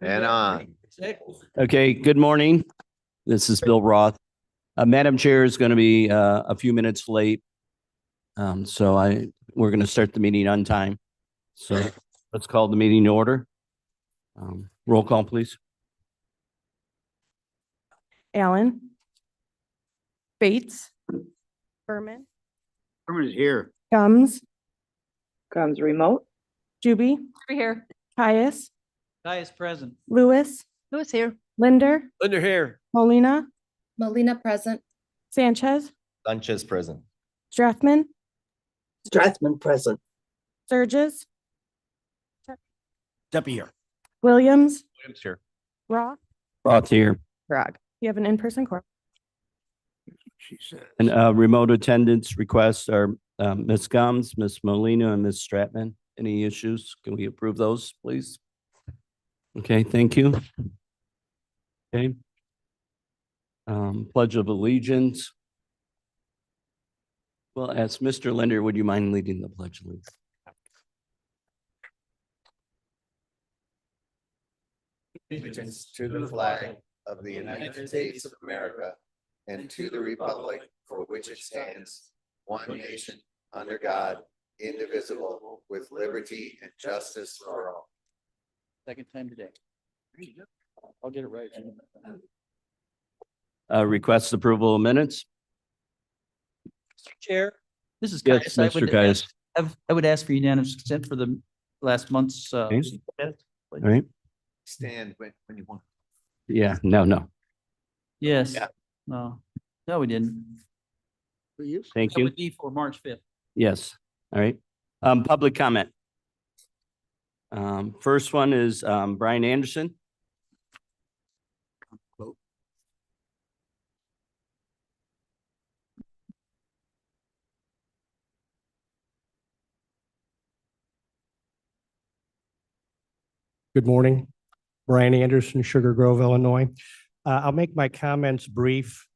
And on. Okay, good morning. This is Bill Roth. Madam Chair is going to be a few minutes late. We're going to start the meeting on time. So let's call the meeting to order. Roll call, please. Allen. Bates. Berman. Berman is here. Gums. Comes remote. Juby. Here. Caius. Caius present. Lewis. Who's here? Linder. Linder here. Molina. Molina present. Sanchez. Sanchez present. Strathman. Strathman present. Sturgis. Deppie here. Williams. Williams here. Roth. Roth here. Bragg. You have an in-person quorum. She said. And remote attendance requests are Ms. Gums, Ms. Molina, and Ms. Stratman. Any issues? Can we approve those, please? Okay, thank you. Okay. Pledge of Allegiance. Well, ask Mr. Linder, would you mind leading the Pledge of Allegiance? Allegiance to the flag of the United States of America and to the republic for which it stands, one nation, under God, indivisible, with liberty and justice for all. Second time today. I'll get it right. Request approval of minutes. Mr. Chair, this is Yes, Caius. Mr. Caius. I would ask for unanimous consent for the last month's. Okay. minutes. All right. Stand when you want. Yeah, no. Yes. Yeah. No, we didn't. Thank That you. would be for March 5th. Yes. All right. Public comment. First one is Brian Anderson. Good morning, Brian Anderson, Sugar Grove, Illinois. I'll make my comments brief.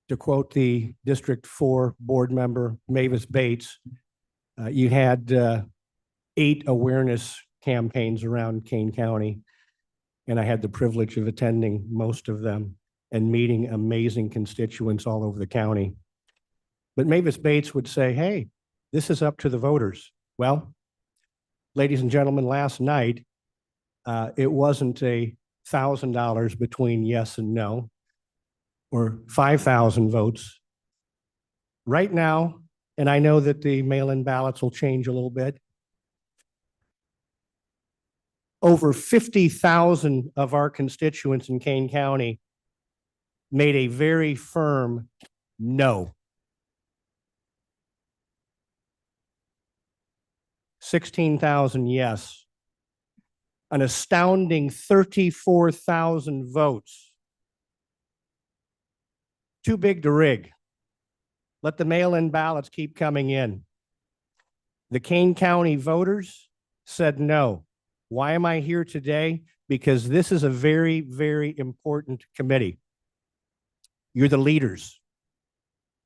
To quote the District 4 board member, Mavis Bates, you had 8 awareness campaigns around Kane County, and I had the privilege of attending most of them and meeting amazing constituents all over the county. But Mavis Bates would say, hey, this is up to the voters. Well, ladies and gentlemen, last night, it wasn't $1,000 between yes and no, or 5,000 votes. Right now, and I know that the mail-in ballots will change a little bit, over 50,000 of our constituents in Kane County made a very firm no. 16,000 yes. An astounding 34,000 votes. Too big to rig. Let the mail-in ballots keep coming in. The Kane County voters said no. Why am I here today? Because this is a very, very important committee. You're the leaders.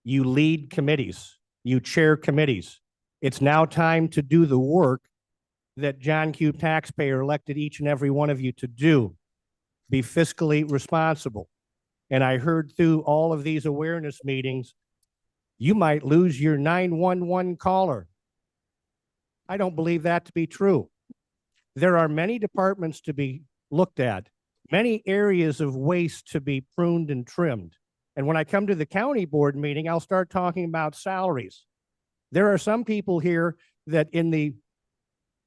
You lead committees. You chair committees. It's now time to do the work that John Q. taxpayer elected each and every one of you to do. Be fiscally responsible. And I heard through all of these awareness meetings, you might lose your 911 caller. I don't believe that to be true. There are many departments to be looked at, many areas of waste to be pruned and trimmed. And when I come to the county board meeting, I'll start talking about salaries. There are some people here that in the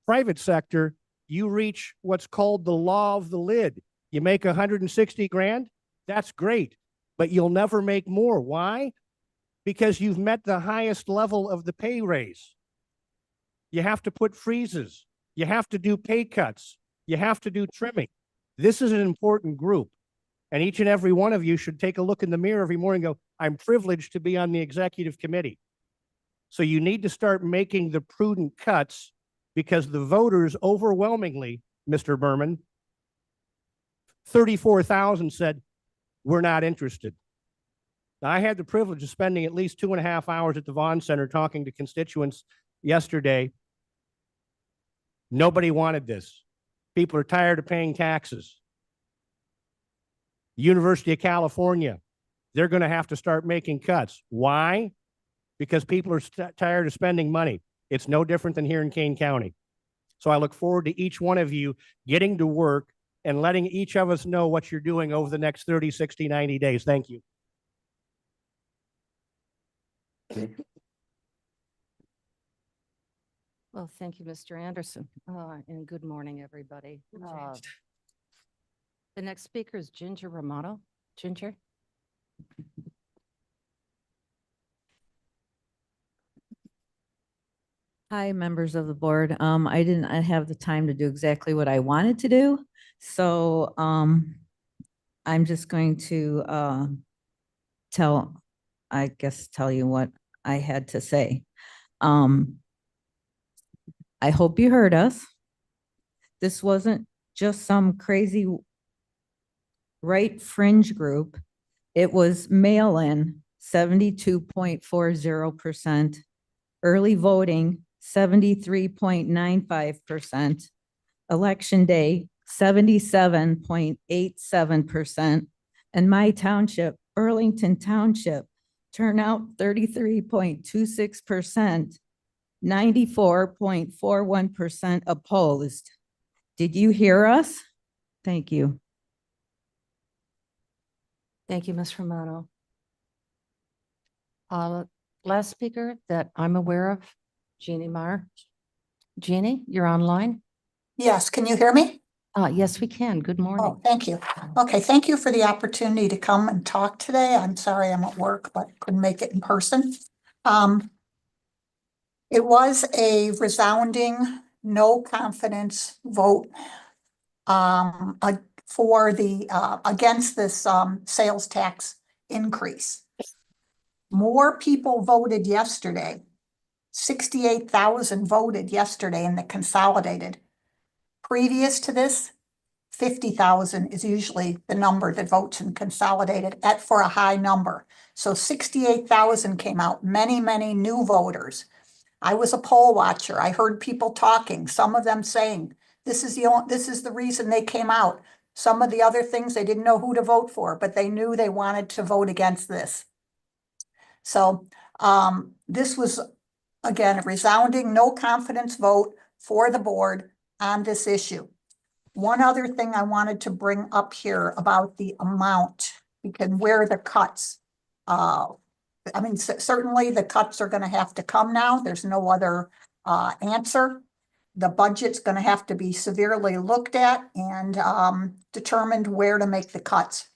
private sector, you reach what's called the law of the lid. You make 160 grand, that's great, but you'll never make more. Why? Because you've met the highest level of the pay raise. You have to put freezes. You have to do pay cuts. You have to do trimming. This is an important group. And each and every one of you should take a look in the mirror every morning and go, I'm privileged to be on the executive committee. So you need to start making the prudent cuts because the voters overwhelmingly, Mr. Berman, 34,000 said, we're not interested. Now, I had the privilege of spending at least 2.5 hours at the Vaughn Center talking to constituents yesterday. Nobody wanted this. People are tired of paying taxes. University of California, they're going to have to start making cuts. Why? Because people are tired of spending money. It's no different than here in Kane County. So I look forward to each one of you getting to work and letting each of us know what you're doing over the next 30, 60, 90 days. Thank you. Well, thank you, Mr. Anderson, and good morning, everybody. The next speaker is Ginger Romano. Ginger? Hi, members of the board. I didn't have the time to do exactly what I wanted to do. So I'm just going to tell you what I had to say. I hope you heard us. This wasn't just some crazy right fringe group. It was mail-in, 72.40%, early voting, 73.95%, election day, 77.87%, and my township, Burlington Township, turnout 33.26%, 94.41% opposed. Did you hear us? Thank you. Thank you, Ms. Romano. Last speaker that I'm aware of, Jeannie Meyer. Jeannie, you're online? Yes, can you hear me? Yes, we can. Good morning. Oh, thank you. Okay, thank you for the opportunity to come and talk today. I'm sorry I'm at work, but couldn't make it in person. It was a resounding no confidence vote for the against this sales tax increase. More people voted yesterday. 68,000 voted yesterday in the consolidated. Previous to this, 50,000 is usually the number that votes in consolidated for a high number. So 68,000 came out, many, many new voters. I was a poll watcher. I heard people talking, some of them saying, this is the reason they came out. Some of the other things, they didn't know who to vote for, but they knew they wanted to vote against this. So this was, again, a resounding no confidence vote for the board on this issue. One other thing I wanted to bring up here about the amount, because where the cuts, I mean, certainly the cuts are going to have to come now. There's no other answer. The budget's going to have to be severely looked at and determined where to make the cuts.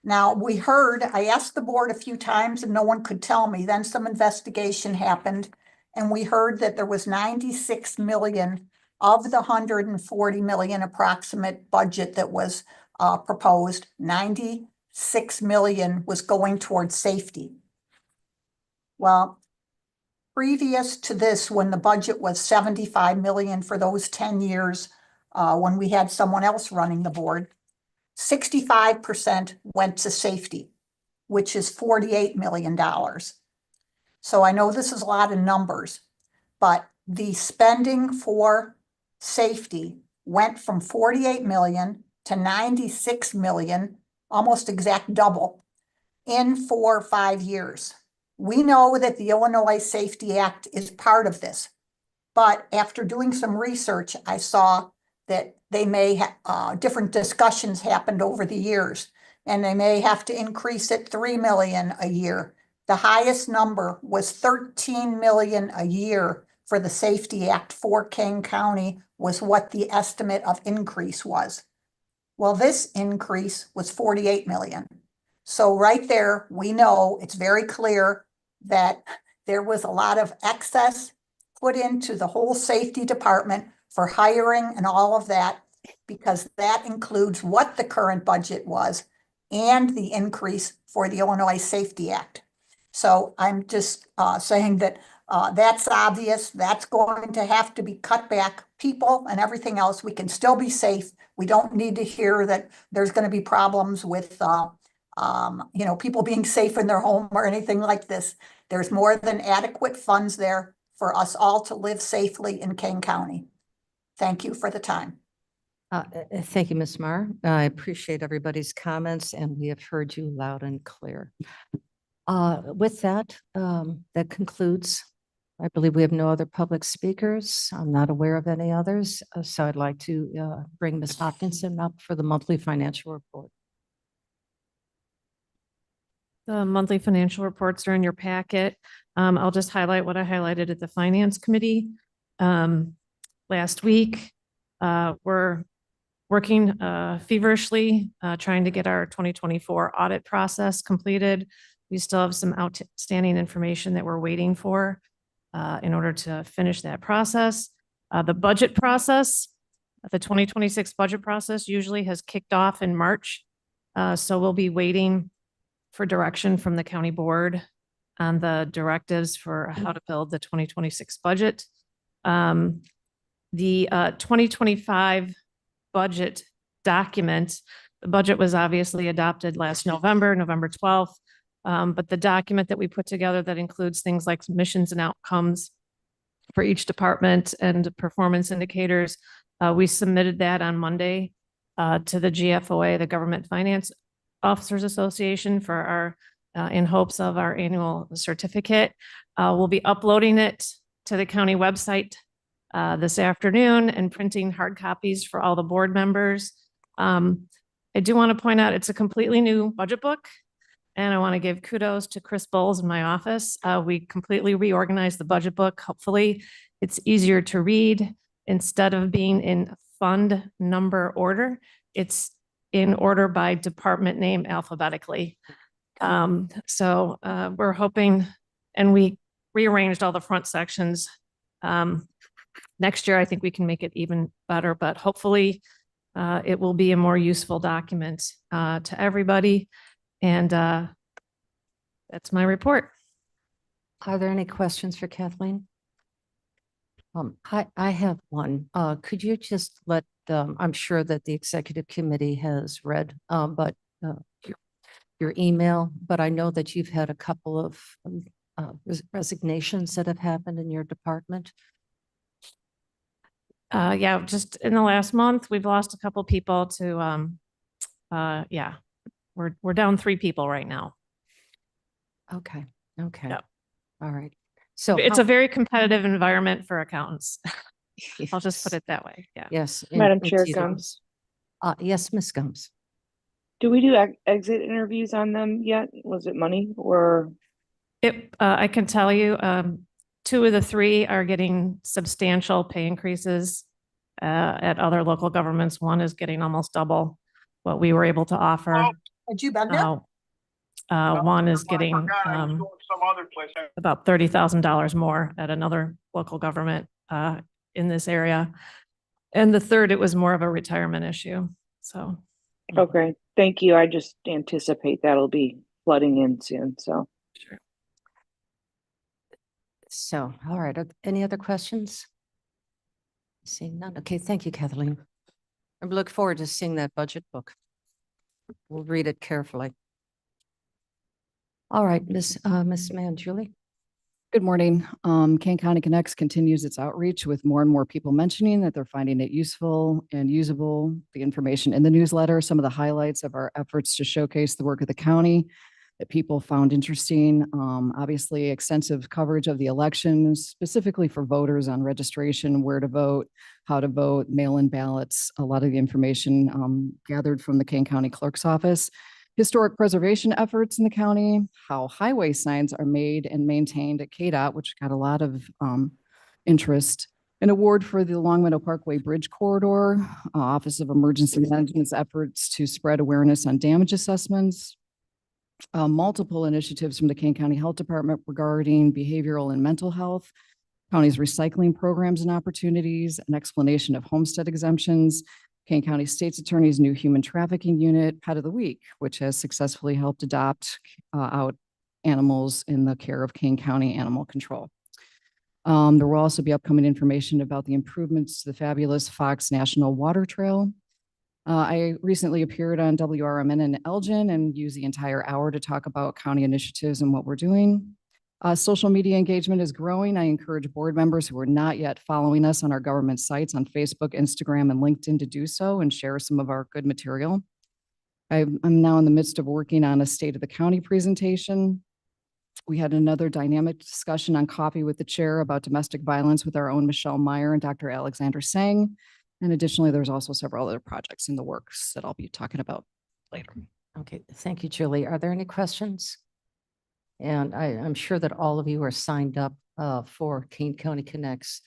Now, I asked the board a few times and no one could tell me. Then some investigation happened and we heard that there was 96 million of the 140 million approximate budget that was proposed. 96 million was going towards safety. Well, previous to this, when the budget was 75 million for those 10 years, when we had someone else running the board, 65% went to safety, which is $48 million. So I know this is a lot of numbers, but the spending for safety went from 48 million to 96 million, almost exact double, in 4 or 5 years. We know that the Illinois Safety Act is part of this, but after doing some research, I saw that they may have different discussions happened over the years, and they may have to increase it 3 million a year. The highest number was 13 million a year for the Safety Act for Kane County was what the estimate of increase was. Well, this increase was 48 million. So right there, we know it's very clear that there was a lot of excess put into the whole safety department for hiring and all of that, because that includes what the current budget was and the increase for the Illinois Safety Act. So I'm just saying that that's obvious. That's going to have to be cut back. People and everything else, we can still be safe. We don't need to hear that there's going to be problems with people being safe in their home or anything like this. There's more than adequate funds there for us all to live safely in Kane County. Thank you for the time. Thank you, Ms. Mar. I appreciate everybody's comments and we have heard you loud and clear. With that, that concludes. I believe we have no other public speakers. I'm not aware of any others. So I'd like to bring Ms. Hopkinson up for the monthly financial report. The monthly financial reports are in your packet. I'll just highlight what I highlighted at the Finance Committee last week. We're working feverishly, trying to get our 2024 audit process completed. We still have some outstanding information that we're waiting for in order to finish that process. The budget process, the 2026 budget process usually has kicked off in March. So we'll be waiting for direction from the county board on the directives for how to build the 2026 budget. The 2025 budget document, the budget was obviously adopted last November 12th. But the document that we put together that includes things like missions and outcomes for each department and performance indicators, we submitted that on Monday to the GFOA, the Government Finance Officers Association, for our in hopes of our annual certificate. We'll be uploading it to the county website this afternoon and printing hard copies for all the board members. I do want to point out it's a completely new budget book. And I want to give kudos to Chris Bowles in my office. We completely reorganized the budget book. Hopefully it's easier to read. Instead of being in fund number order, it's in order by department name alphabetically. So we're hoping, and we rearranged all the front sections. Next year, I think we can make it even better, but hopefully it will be a more useful document to everybody. And that's my report. Are there any questions for Kathleen? I have one. Could you just let, I'm sure that the executive committee has read, but your email, but I know that you've had a couple of resignations that have happened in your department. Yeah, just in the last month, we've lost a couple people to, yeah, we're down 3 people right now. Okay. Okay. Yep. All right. So It's a very competitive environment for accountants. I'll just put it that way. Yeah. Yes. Madam Chair indeed. Gums, Yes, Ms. Gums. do we do exit interviews on them yet? Was it money or? I can tell you, 2 of the 3 are getting substantial pay increases at other local governments. One is getting almost double what we were able to offer. Had you been there? One is getting about $30,000 more at another local government in this area. And the third, it was more of a retirement issue. So. Okay, thank you. I just anticipate that'll be flooding in soon, so. Sure. So, all right. Any other questions? Seeing none. Okay. Thank you, Kathleen. I look forward to seeing that budget book. We'll read it carefully. All right, Miss Mann, Julie. Good morning. Kane County Connects continues its outreach with more and more people mentioning that they're finding it useful and usable. The information in the newsletter, some of the highlights of our efforts to showcase the work of the county that people found interesting. Obviously, extensive coverage of the elections, specifically for voters on registration, where to vote, how to vote, mail-in ballots, a lot of the information gathered from the Kane County Clerk's Office. Historic preservation efforts in the county, how highway signs are made and maintained at KDOT, which got a lot of interest. An award for the Longmeadow Parkway Bridge Corridor, Office of Emergency Management's efforts to spread awareness on damage assessments. Multiple initiatives from the Kane County Health Department regarding behavioral and mental health, county's recycling programs and opportunities, an explanation of homestead exemptions, Kane County State's Attorney's new human trafficking unit, Pet of the Week, which has successfully helped adopt out animals in the care of Kane County Animal Control. There will also be upcoming information about the improvements to the fabulous Fox National Water Trail. I recently appeared on WRMN in Elgin and used the entire hour to talk about county initiatives and what we're doing. Social media engagement is growing. I encourage board members who are not yet following us on our government sites on Facebook, Instagram, and LinkedIn to do so and share some of our good material. I'm now in the midst of working on a State of the County presentation. We had another dynamic discussion on coffee with the chair about domestic violence with our own Michelle Meyer and Dr. Alexander Sang. And additionally, there's also several other projects in the works that I'll be talking about later. Okay, thank you, Julie. Are there any questions? And I'm sure that all of you are signed up for Kane County Connects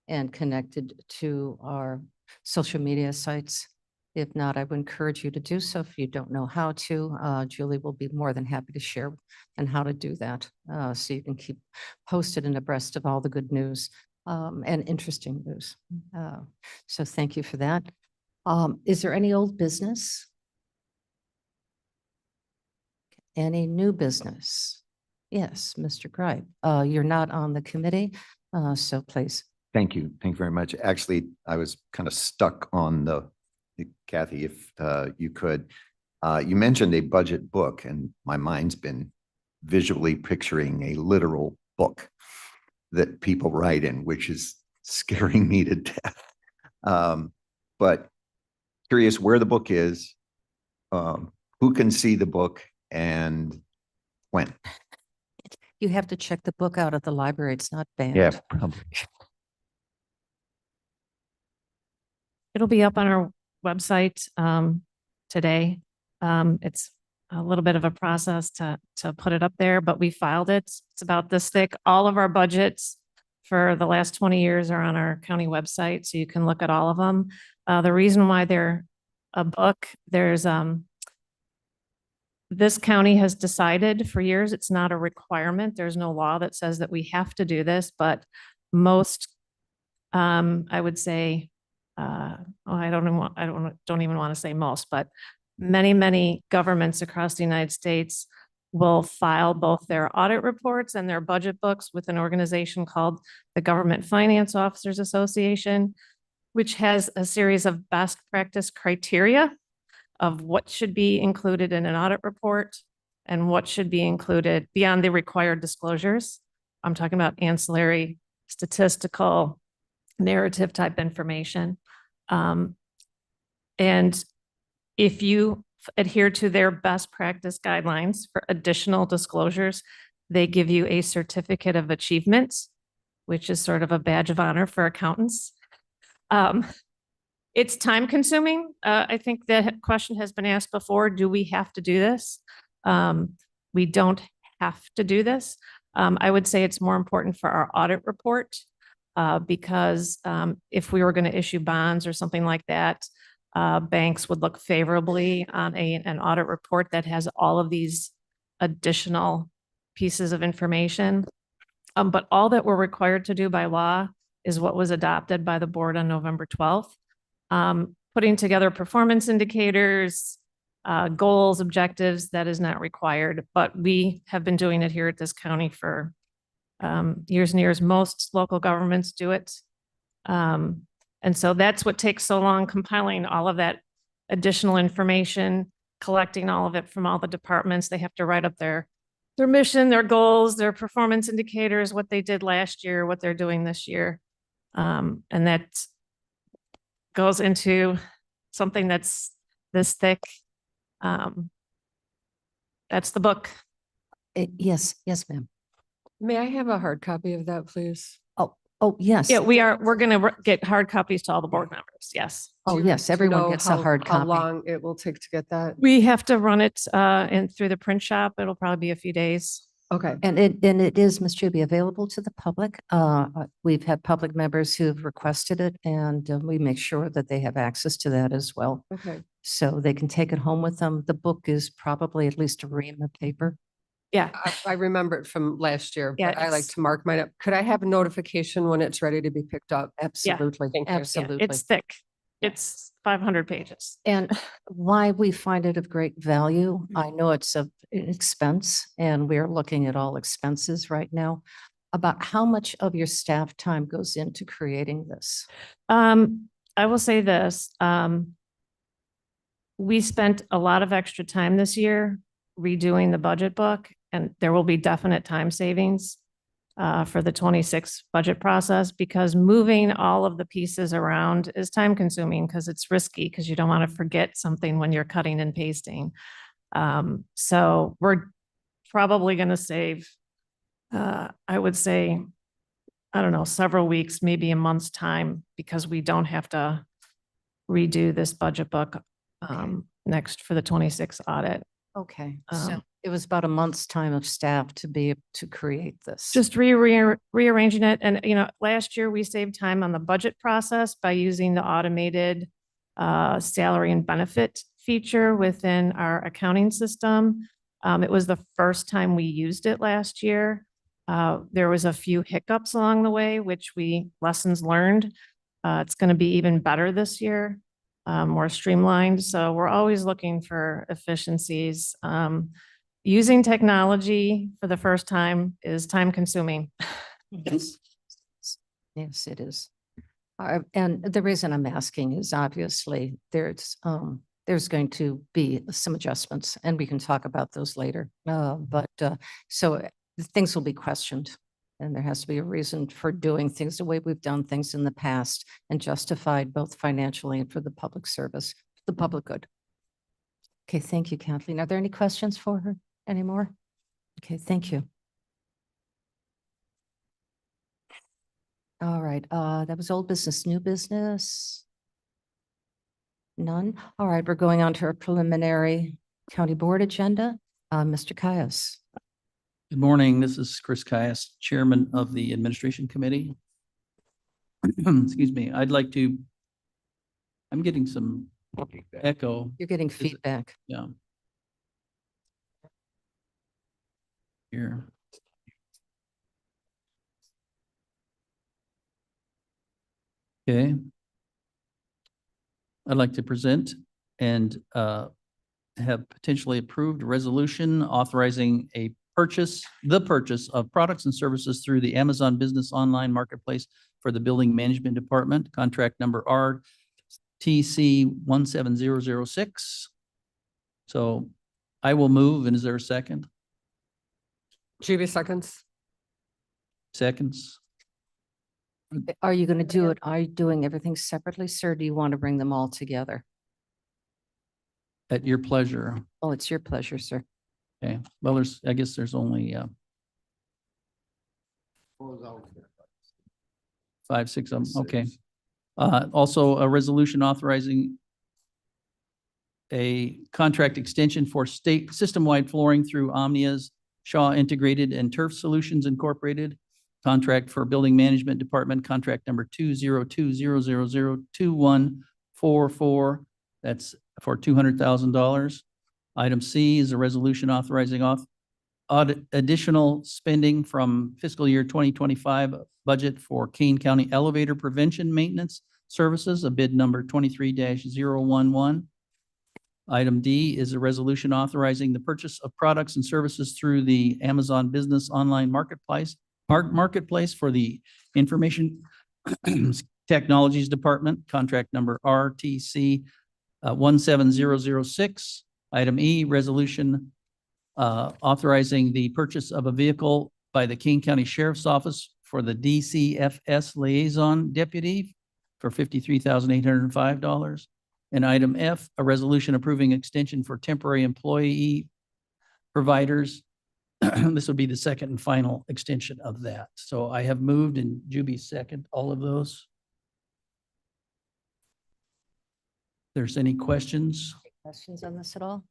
and connected to our social media sites. If not, I would encourage you to do so. If you don't know how to, Julie will be more than happy to share and how to do that. So you can keep posted and abreast of all the good news and interesting news. So thank you for that. Is there any old business? Any new business? Yes, Mr. Gripe. You're not on the committee, so please. Thank you. Thank you very much. Actually, I was kind of stuck on Kathy, if you could. You mentioned a budget book, and my mind's been visually picturing a literal book that people write in, which is scaring me to death. But curious where the book is, who can see the book, and when? You have to check the book out at the library. It's not banned. Yeah, probably. It'll be up on our website today. It's a little bit of a process to put it up there, but we filed it. It's about this thick. All of our budgets for the last 20 years are on our county website, so you can look at all of them. The reason why they're a book, there's this county has decided for years, it's not a requirement. There's no law that says that we have to do this, but most, I would say, I don't even want to say most, but many governments across the United States will file both their audit reports and their budget books with an organization called the Government Finance Officers Association, which has a series of best practice criteria of what should be included in an audit report and what should be included beyond the required disclosures. I'm talking about ancillary, statistical, narrative type information. And if you adhere to their best practice guidelines for additional disclosures, they give you a certificate of achievement, which is sort of a badge of honor for accountants. It's time consuming. I think the question has been asked before, do we have to do this? We don't have to do this. I would say it's more important for our audit report because if we were going to issue bonds or something like that, banks would look favorably on an audit report that has all of these additional pieces of information. But all that we're required to do by law is what was adopted by the board on November 12th. Putting together performance indicators, goals, objectives, that is not required, but we have been doing it here at this county for years and years. Most local governments do it. And so that's what takes so long, compiling all of that additional information, collecting all of it from all the departments. They have to write up their mission, their goals, their performance indicators, what they did last year, what they're doing this year. And that goes into something that's this thick. That's the book. Yes, ma'am. May I have a hard copy of that, please? Oh, yes. Yeah, we're going to get hard copies to all the board members. Yes. Oh, Do you- yes, do you everyone know gets a hard How copy. long it will take to get that? We have to run it through the print shop. It'll probably be a few days. Okay. And it is, Ms. Juby, available to the public. We've had public members who've requested it and we make sure that they have access to that as well. Okay. So they can take it home with them. The book is probably at least a ream of paper. Yeah. I remember it from last year, Yeah, but I like it's- to mark mine up. Could I have a notification when it's ready to be picked up? Absolutely, Thank you. Yeah, absolutely. It's thick. It's 500 pages. And why we find it of great value, I know it's an expense and we're looking at all expenses right now. About how much of your staff time goes into creating this? I will say this. We spent a lot of extra time this year redoing the budget book, and there will be definite time savings. for the 26 budget process, because moving all of the pieces around is time consuming because it's risky because you don't want to forget something when you're cutting and pasting. So we're probably going to save, I would say, I don't know, several weeks, maybe a month's time, because we don't have to redo this budget book next for the 26 audit. Okay, so it was about a month's time of staff to be able to create this. Just rearranging it. And, last year we saved time on the budget process by using the automated salary and benefit feature within our accounting system. It was the first time we used it last year. There was a few hiccups along the way, which lessons learned. It's going to be even better this year, more streamlined. So we're always looking for efficiencies. Using technology for the first time is time consuming. Yes, yes, it is. And the reason I'm asking is obviously there's going to be some adjustments, and we can talk about those later. So things will be questioned, and there has to be a reason for doing things the way we've done things in the past and justified both financially and for the public service, the public good. Okay, thank you, Kathleen. Are there any questions for her anymore? Okay, thank you. All right, that was old business, new business. None. All right, we're going on to our preliminary county board agenda. Mr. Caius. Good morning. This is Chris Caius, Chairman of the Administration Committee. Excuse me. I'm getting some echo. You're getting feedback. Yeah. Here. Okay. I'd like to present and have potentially approved a resolution authorizing the purchase of products and services through the Amazon Business Online Marketplace for the Building Management Department, contract number RTC 17006. So I will move, and is there a second? Juby seconds. Seconds? Are you going to do it? Are you doing everything separately, sir? Or do you want to bring them all together? At your pleasure. Oh, it's your pleasure, sir. Okay, well, I guess there's only 5, 6 of them, okay. Also, a resolution authorizing a contract extension for state system-wide flooring through Omnia's Shaw Integrated and Turf Solutions Incorporated. Contract for Building Management Department, contract number 20200002144. That's for $200,000. Item C is a resolution authorizing additional spending from fiscal year 2025 budget for Kane County Elevator Prevention Maintenance Services, a bid number 23-011. Item D is a resolution authorizing the purchase of products and services through the Amazon Business Online Marketplace for the Information Technologies Department, contract number RTC 17006. Item E, resolution authorizing the purchase of a vehicle by the Kane County Sheriff's Office for the DCFS Liaison Deputy for $53,805. And item F, a resolution approving extension for temporary employee providers. This would be the second and final extension of that. So I have moved, and Juby second all of those. If there's any questions, Questions on this at all?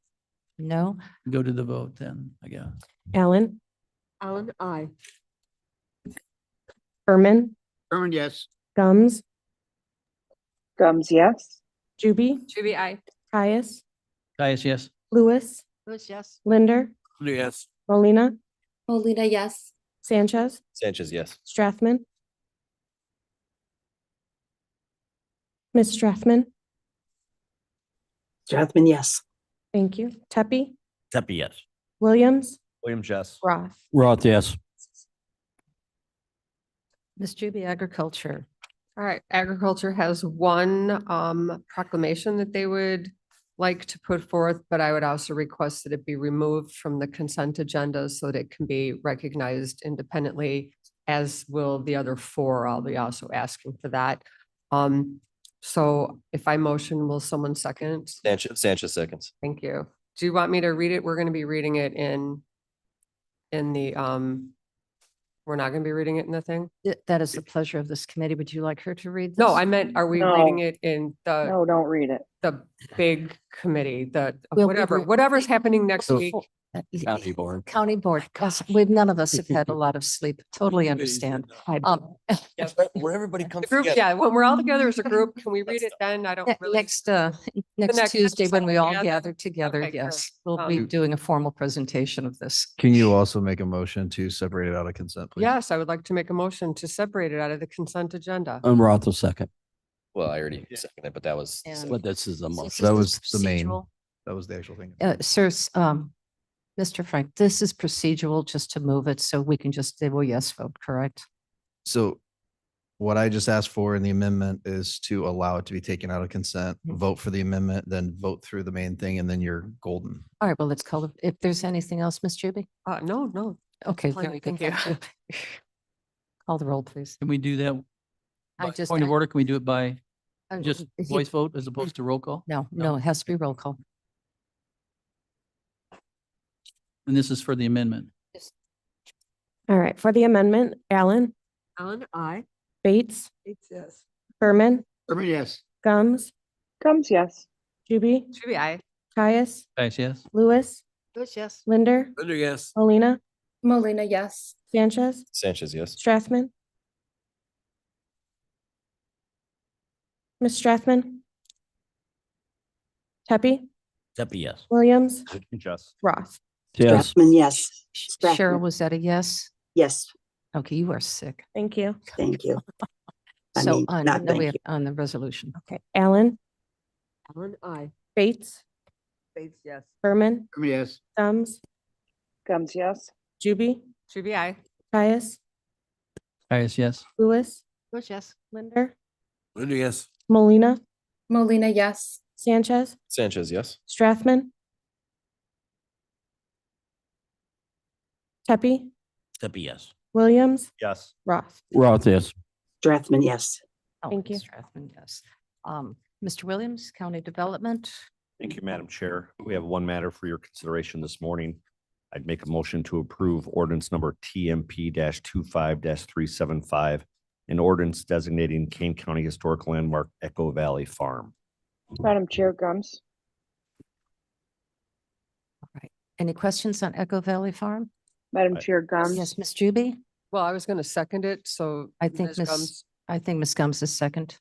No? go to the vote then, I guess. Alan. Alan, aye. Berman. Berman, yes. Gums. Gums, yes. Juby. Juby, aye. Caius. Caius, yes. Lewis. Lewis, yes. Linder. Yes. Molina. Molina, yes. Sanchez. Sanchez, yes. Strathman. Ms. Strathman. Strathman, yes. Thank you. Tepe. Tepe, yes. Williams. Williams, yes. Roth. Roth, yes. Ms. Juby, agriculture. All right, agriculture has one proclamation that they would like to put forth, but I would also request that it be removed from the consent agenda so that it can be recognized independently as will the other four. I'll be also asking for that. So if I motion, will someone second? Sanchez seconds. Thank you. Do you want me to read it? We're going to be reading it in the, we're not going to be reading it in the thing? That is the pleasure of this committee. Would you like her to read this? No, I meant, are we reading No. it in the, No, don't read it. the big committee, the, We'll be whatever's happening next week? County board. County board, because none of us have had a lot of sleep. Totally understand. Where everybody comes The group, together. yeah, when we're all together as a group, can we read it then? I don't really. Next next Tuesday, when we all together? gather together, Okay, yes, great. we'll be doing a formal presentation of this. Can you also make a motion to separate it out of consent, please? Yes, I would like to make a motion to separate it out of the consent agenda. Roth will second, Well, I already seconded it, but that was. And- but this is a Since motion. this That is was the main- procedural, That was the actual thing. Sir, Mr. Frank, this is procedural just to move it, so we can just say, well, yes, vote, correct? So what I just asked for in the amendment is to allow it to be taken out of consent, vote for the amendment, then vote through the main thing, and then you're golden. All right, well, let's call it, if there's anything else, Ms. Juby? No. Okay, Plenty, very good. thank you. Thank you. Call the roll, please. Can we do that? I by just- Point of order, can we do it by Uh, just he- voice vote as opposed to roll call? No, it has to be roll call. And this is for the amendment. All right, for the amendment, Allen, Ellen, aye. Bates, Yes. Berman, Yes. Gums, Comes, yes. Juby, Should aye. Caius, Guys, yes? Lewis, Yes. Linder, Linder, yes. Molina, Molina, yes. Sanchez, Sanchez, yes. Strathman. Ms. Strathman. Tepe, yes. Williams, Yes. Roth. Yes, Yes. Cheryl, was that a yes? Yes, Okay, you are sick. Thank you. thank you. I So mean, on, not no, we thank have you. on the resolution. Okay, Allen, Ellen, aye. Bates, Bates, yes. Berman, Yes. Gums, Comes, yes. Juby, Should aye. Caius, Guys, yes? Lewis, Yes. Linder, Linder, yes. Molina, Molina, yes. Sanchez, Sanchez, yes. Strathman. Tepe, yes. Williams, Yes. Roth. Roth, yes. Strathman, yes. Thank you. Strathman, yes. Mr. Williams, County Development. Thank you, Madam Chair. We have one matter for your consideration this morning. I'd make a motion to approve ordinance number TMP 25 375, an ordinance designating Kane County Historic Landmark Echo Valley Farm. Madam Chair, Comes. All right. Any questions on Echo Valley Farm? Madam Chair, Comes. Yes, Ms. Juby? Well, I was going to second it, so. I think Ms. Ms. Gums- I think Ms. Gums is second.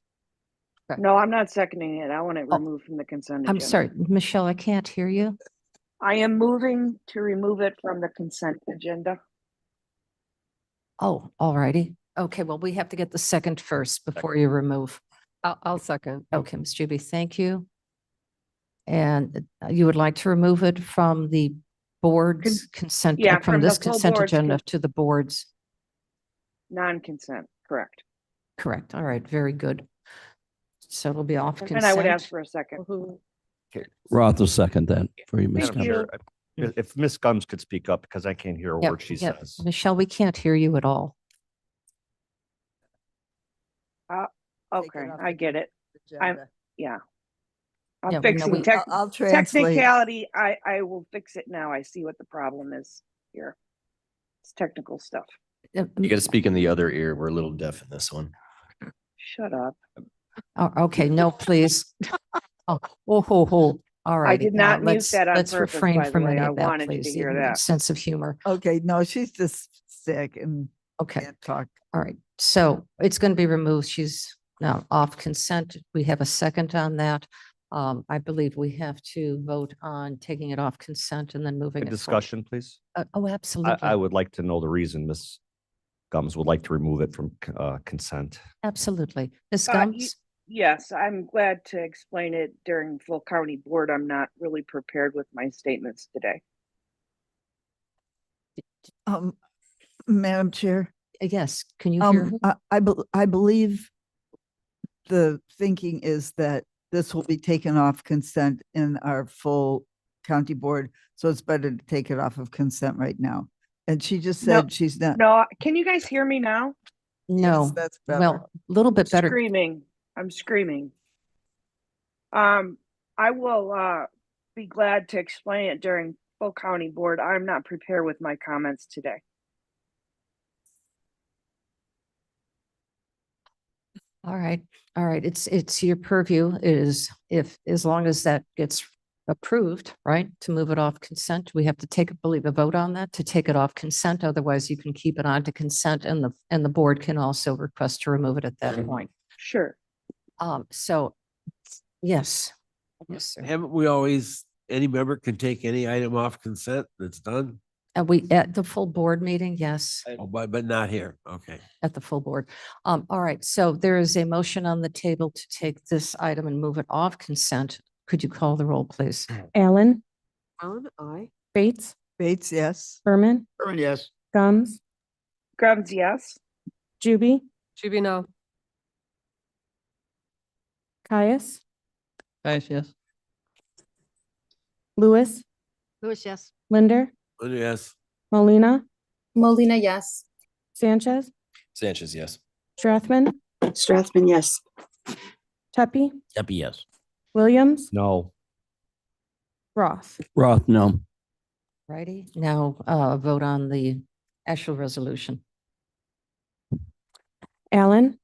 No, I'm not seconding it. I want it Oh, removed from the consent I'm agenda. sorry, Michelle, I can't hear you. I am moving to remove it from the consent agenda. Oh, all righty. Okay, well, we have to get the second first before you remove. I'll second. Okay, Ms. Juby, thank you. And you would like to remove it from the board's consent, yeah, from from the this full consent board's agenda to the board's, Non-consent, correct. correct? All right, very good. So it'll be off And I would ask consent. for a second. Roth will second that for you, Ms. Madam Gums. Chair, if Ms. Gums could speak up because I can't hear a Yep, word she yep. says. Michelle, we can't hear you at all. Okay, I get it. I'm, yeah. Yeah, I'm we know fixing we- technicality. I will fix it now. I see what the problem is here. It's technical stuff. You got to speak in the other ear. We're a little deaf in this one. Shut up. Oh, okay, no, please. Oh, oh. All right. did not mute that on Let's purpose, refrain by the from way. any I of that, wanted you to please. hear even that. Sense of humor. Okay, no, she's just sick and Okay, talk. all right. So it's going to be removed. She's now off consent. We have a second on that. I believe we have to vote on taking it off consent and then moving A it. forward. discussion, please. Oh, absolutely. I would like to know the reason Ms. Gums would like to remove it from consent. Absolutely. Ms. Uh, Gums? Yes, I'm glad to explain it during full county board. I'm not really prepared with my statements today. Madam Chair, Yes, can you hear? her? I believe the thinking is that this will be taken off consent in our full county board, so it's better to take it off of consent right now. And she just No, said she's not. No, can you guys hear me now? No, That's better. well, a little bit better. Screaming. I'm screaming. I will be glad to explain it during full county board. I'm not prepared with my comments today. All right, all right. It's your purview is if, as long as that gets approved, right? To move it off consent, we have to take, I believe, a vote on that to take it off consent. Otherwise you can keep it on to consent and the board can also request to remove it at that point. Sure. So, yes. Yes, sir. Haven't we always, any member can take any item off consent that's done? And we, at the full board meeting, yes, Oh, but not here. Okay. at the full board. All right, so there is a motion on the table to take this item and move it off consent. Could you call the roll, please? Allen, Allen, aye. Bates, Bates, yes. Berman, Berman, yes. Gums, Grubs, yes. Juby, Juby, no. Caius, Guys, yes. Lewis, Lewis, yes. Linder, Yes. Molina, Molina, yes. Sanchez, Sanchez, yes. Strathman, Strathman, yes. Tuppy, Yep, yes. Williams, No. Roth. Roth, no. Righty, now vote on the actual resolution. Allen,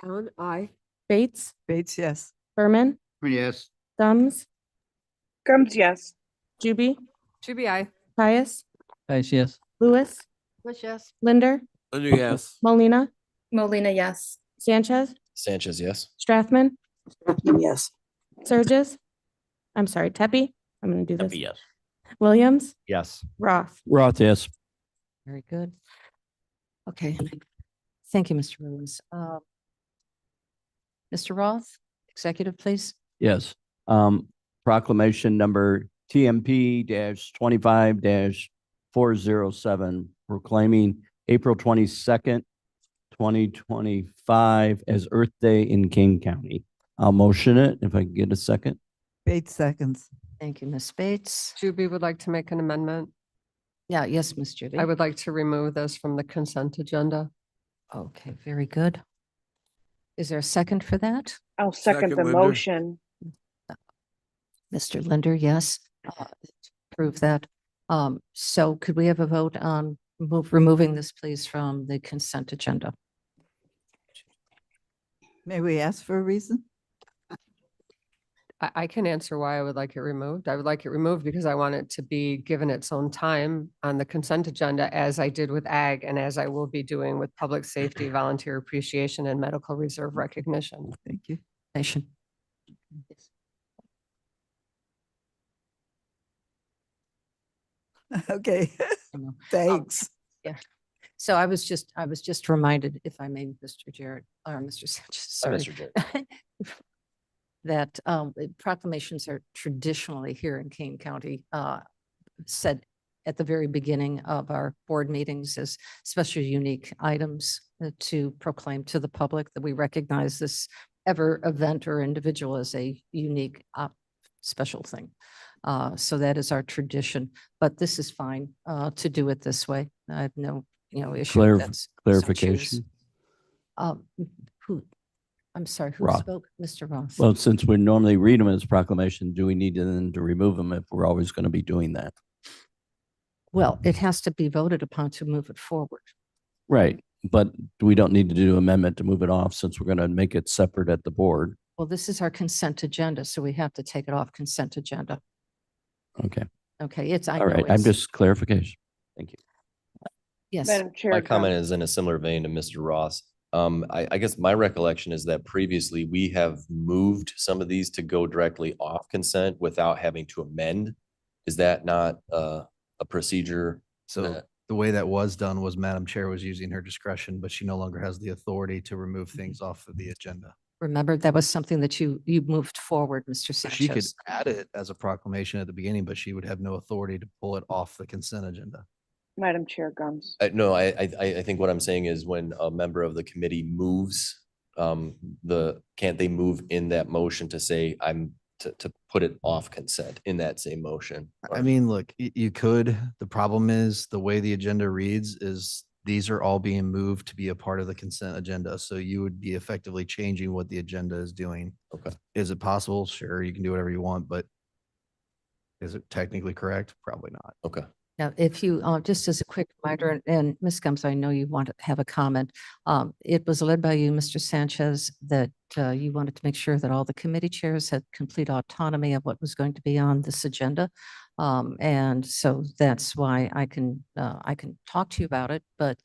Allen, aye. Bates, Bates, yes. Berman, Yes. Gums, Grubs, yes. Juby, Juby, I. Caius, Guys, yes. Lewis, Lewis, yes. Linder, Yes. Molina, Molina, yes. Sanchez, Sanchez, yes. Strathman, Strathman, yes. Surges. I'm sorry, Teppy. I'm going to do Yep, this. yes. Williams, Yes. Roth. Roth, yes. Very good. Okay, thank you, Mr. Williams. Mr. Roth, executive, please. Yes. Proclamation number TMP 25 407 proclaiming April 22nd, 2025 as Earth Day in King County. I'll motion it if I can get a second. Bates seconds. Thank you, Ms. Bates. Juby would like to make an amendment. Yeah, yes, Ms. Judy. I would like to remove this from the consent agenda. Okay, very good. Is there a second for that? I'll second the Linder. motion. Mr. Linder, yes. Approve that. So could we have a vote on removing this, please, from the consent agenda? May we ask for a reason? I can answer why I would like it removed. I would like it removed because I want it to be given its own time on the consent agenda, as I did with ag and as I will be doing with public safety, volunteer appreciation, and medical reserve recognition. Thank you. Nation. Okay, know. thanks. Yeah. So I was just reminded, if I may, Mr. Jarrett, or Mr. Sanchez, sorry. Mr. Jarrett. That proclamations are traditionally here in Kane County said at the very beginning of our board meetings as special unique items to proclaim to the public that we recognize this ever event or individual as a unique special thing. So that is our tradition, but this is fine to do it this way. I have no, issue. with that. So choose. Clarification. Who, I'm sorry, who Roth. spoke? Mr. Roth. Well, since we normally read them as proclamation, do we need to then to remove them if we're always going to be doing that? Well, it has to be voted upon to move it forward. Right. But we don't need to do amendment to move it off since we're going to make it separate at the board. Well, this is our consent agenda, so we have to take it off consent agenda. Okay. Okay, it's, I All know right. I'm it's, just clarification. Thank you. yes, Madam Chair. My comment is in a similar vein to Mr. Ross. I guess my recollection is that previously we have moved some of these to go directly off consent without having to amend. Is that not a procedure? So that- the way that was done was Madam Chair was using her discretion, but she no longer has the authority to remove things off of the agenda. remember, that was something that you moved forward, Mr. So she could Sanchez. add it as a proclamation at the beginning, but she would have no authority to pull it off the consent agenda. Madam Chair Gums. No, I think what I'm saying is when a member of the committee moves, can't they move in that motion to say, I'm to put it off consent in that same motion. I mean, look, you could, the problem is the way the agenda reads is these are all being moved to be a part of the consent agenda. So you would be effectively changing what the agenda is doing. Okay. Is it possible? Sure, you can do whatever you want, but is it technically correct? Probably not. Okay. Now, if you, just as a quick reminder, and Ms. Gums, I know you want to have a comment. It was led by you, Mr. Sanchez, that you wanted to make sure that all the committee chairs had complete autonomy of what was going to be on this agenda. And so that's why I can talk to you about it, but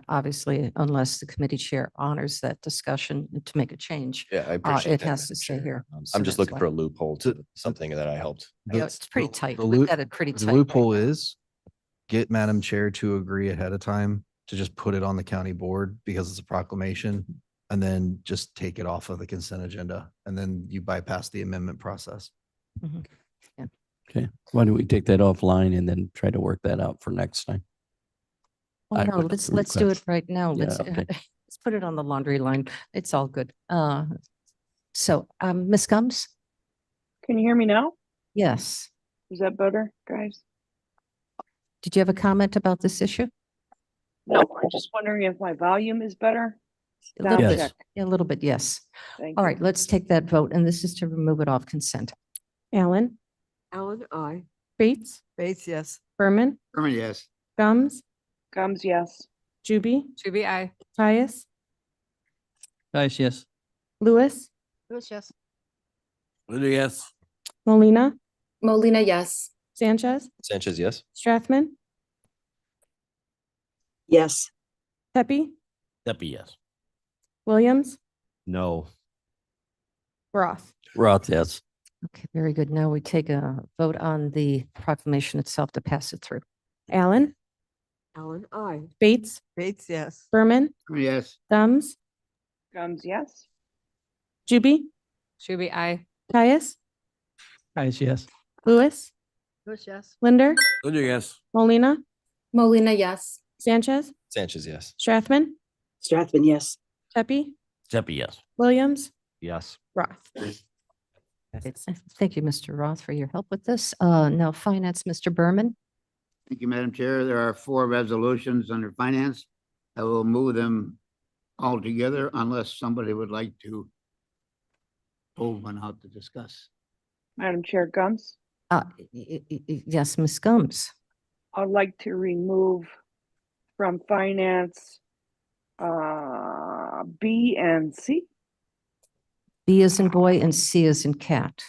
obviously, unless the committee chair honors that discussion to make a change, Yeah, I appreciate it that, has to Madam stay Chair. here. I'm So just that's looking why. for a loophole to something that I helped. Yeah, it's pretty tight. The We've loop- got it pretty the tight. right loophole now. is get Madam Chair to agree ahead of time to just put it on the county board because it's a proclamation and then just take it off of the consent agenda. And then you bypass the amendment process. Mhm. Yeah. Okay, why don't we take that offline and then try to work that out for next time? Oh, I no, would let's do it request. right now. Yeah, Let's, okay. let's put it on the laundry line. It's all good. So, Ms. Gums? Can you hear me now? Yes. Is that better, guys? Did you have a comment about this issue? No, I'm just wondering if my volume is better. A little Sound bit, check. a little bit, yes. Thank All you. right, let's take that vote, and this is to remove it off consent. Allen, Allen, aye. Bates, Bates, yes. Berman, Berman, yes. Gums, Gums, yes. Juby, Juby, I. Tyus, Guys, yes. Lewis, Lewis, yes. Linder, yes. Molina, Molina, yes. Sanchez, Sanchez, yes. Strathman, Yes. Pepe, Deputy, yes. Williams, No. Roth. Roth, yes. Okay, very good. Now we take a vote on the proclamation itself to pass it through. Allen, Allen, aye. Bates, Bates, yes. Berman, Yes. Gums, Gums, yes. Juby, Juby, I. Tyus, Guys, yes. Lewis, Lewis, yes. Linder, Linder, yes. Molina, Molina, yes. Sanchez, Sanchez, yes. Strathman, Strathman, yes. Pepe, Deputy, yes. Williams, Yes. Roth. Thank you, Mr. Roth, for your help with this. Now finance, Mr. Berman. Thank you, Madam Chair. There are 4 resolutions under finance. I will move them all together unless somebody would like to pull one out to discuss. Madam Chair, Gums, Yes, Ms. Gums. I'd like to remove from finance B and C. B as in boy and C as in cat.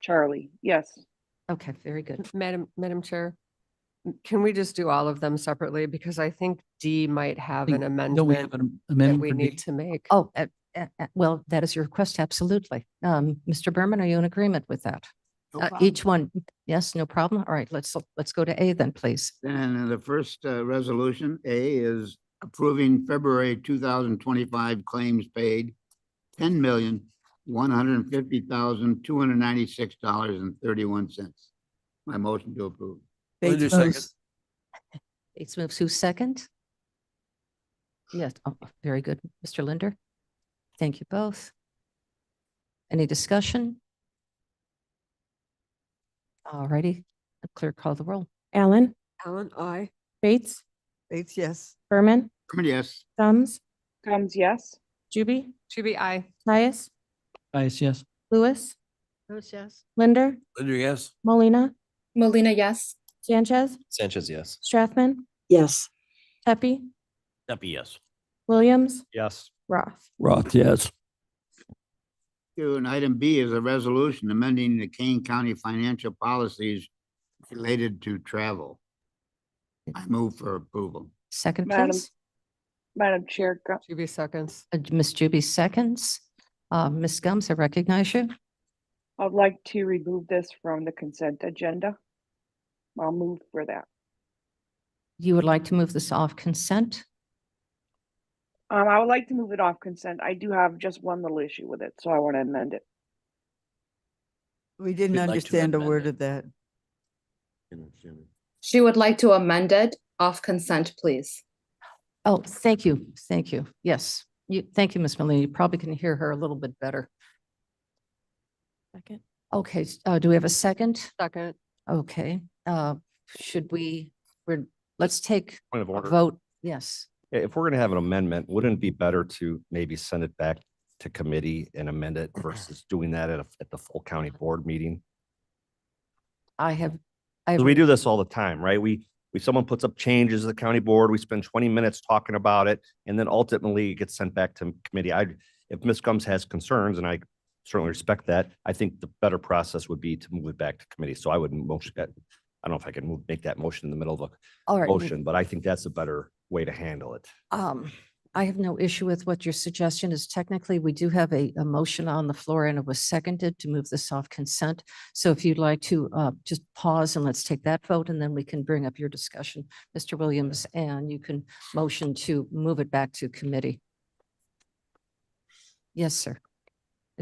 Charlie, yes. Okay, very good. Madam Chair, can we just do all of them separately? Because I think D might have an Don't we have amendment an that amendment we for D? need to make. Oh, well, that is your request, absolutely. Mr. Berman, are you in agreement with that? No problem. Each one, yes, no problem. All right, let's go to A then, please. Then the first resolution, A, is approving February 2025 claims paid, $10,150,296.31. My motion to approve. Linder, Bates second. moves. Bates moves, who's second? Yes, oh, very good. Mr. Linder? Thank you both. Any discussion? All righty, clerk call the roll. Allen, Allen, aye. Bates, Bates, yes. Berman, Berman, yes. Gums, Gums, yes. Juby, Juby, I. Tyus, Guys, yes. Lewis, Lewis, yes. Linder, Linder, yes. Molina, Molina, yes. Sanchez, Sanchez, yes. Strathman, Yes. Pepe, Deputy, yes. Williams, Yes. Roth. Roth, yes. And item B is a resolution amending the Kane County financial policies related to travel. I move for approval. Second, Madam- please. Madam Chair, Juby seconds. Ms. Juby seconds. Ms. Gums, I recognize you. I'd like to remove this from the consent agenda. I'll move for that. You would like to move this off consent? I would like to move it off consent. I do have just one little issue with it, so I want to amend it. We didn't We'd like to understand a amend word it. of that. She would like to amend it off consent, please. Oh, thank you. Thank you. Yes. Thank you, Ms. Molina. You probably can hear her a little bit better. Second. Okay, do we have a second? Second. Okay, should let's take Point of a order. vote. Yes. If we're going to have an amendment, wouldn't it be better to maybe send it back to committee and amend it versus doing that at the full county board meeting? I have. 'Cause we do this all the time, right? Someone puts up changes to the county board, we spend 20 minutes talking about it, and then ultimately it gets sent back to committee. If Ms. Gums has concerns, and I certainly respect that, I think the better process would be to move it back to committee. So I would motion that. I don't know if I can make that motion in the middle of All a right. motion, but I think that's a better way to handle it. I have no issue with what your suggestion is. Technically, we do have a motion on the floor and it was seconded to move this off consent. So if you'd like to just pause and let's take that vote and then we can bring up your discussion, Mr. Williams, and you can motion to move it back to committee. Yes, sir.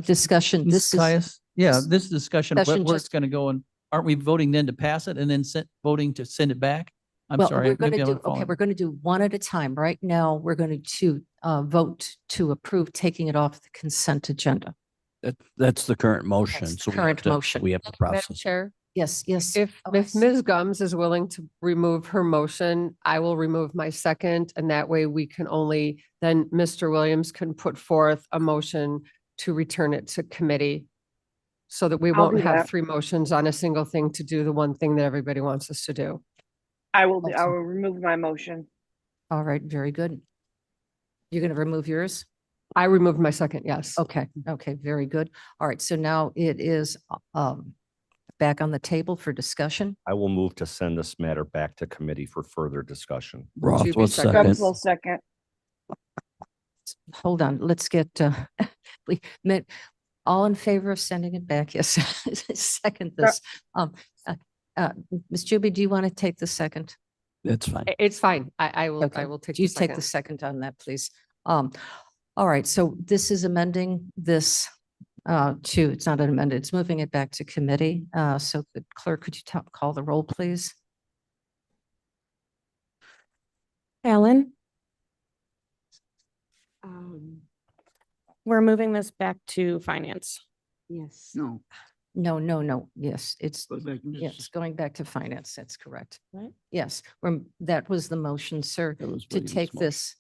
Discussion, Ms. this is. Caius? Yeah, this discussion, Discussion where it's just- going to go, and aren't we voting then to pass it and then voting to send it back? I'm Well, sorry. we're going maybe to I'm do, not okay, following. we're going to do one at a time. Right now, we're going to vote to approve taking it off the consent agenda. That's the current motion. That's the So we have current to- motion. We have to Madam process. Chair, Yes, yes. if Oh, I see. Ms. Gums is willing to remove her motion, I will remove my second, and that way we can only, then Mr. Williams can put forth a motion to return it to committee so that we I'll won't do have that. 3 motions on a single thing to do the one thing that everybody wants us to do. I will remove my motion. All right, very good. You're going to remove yours? I removed my second, yes. Okay, okay, very good. All right, so now it is back on the table for discussion. I will move to send this matter back to committee for further discussion. Ross Juby will second. second. Gums will second. Hold on, let's get, we met, all in favor of sending it back? Yes, second this. Ms. Juby, do you want to take the second? That's fine. It's fine. I will Okay. take You the take the second on that, please. All right, so this is amending this it's not an amendment, it's moving it back to committee. So the clerk, could you call the roll, please? Alan? We're moving this back to finance. Yes. No. No. Yes, it's, Goes back to yes, going back to finance. That's correct. Right. Yes, that was the motion, sir, That was to Williams' take motion. this,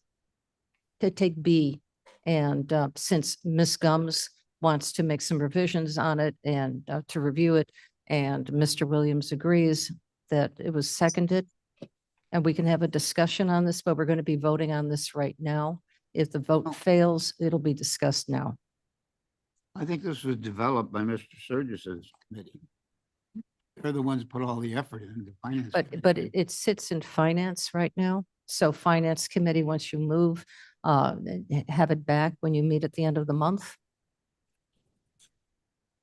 to take B. And since Ms. Gums wants to make some revisions on it and to review it, and Mr. Williams agrees that it was seconded, and we can have a discussion on this, but we're going to be voting on this right now. If the vote fails, it'll be discussed now. I think this was developed by Mr. Sturgis's committee. They're the ones who put all the effort into finance. But it sits in finance right now. So finance committee, once you move, have it back when you meet at the end of the month.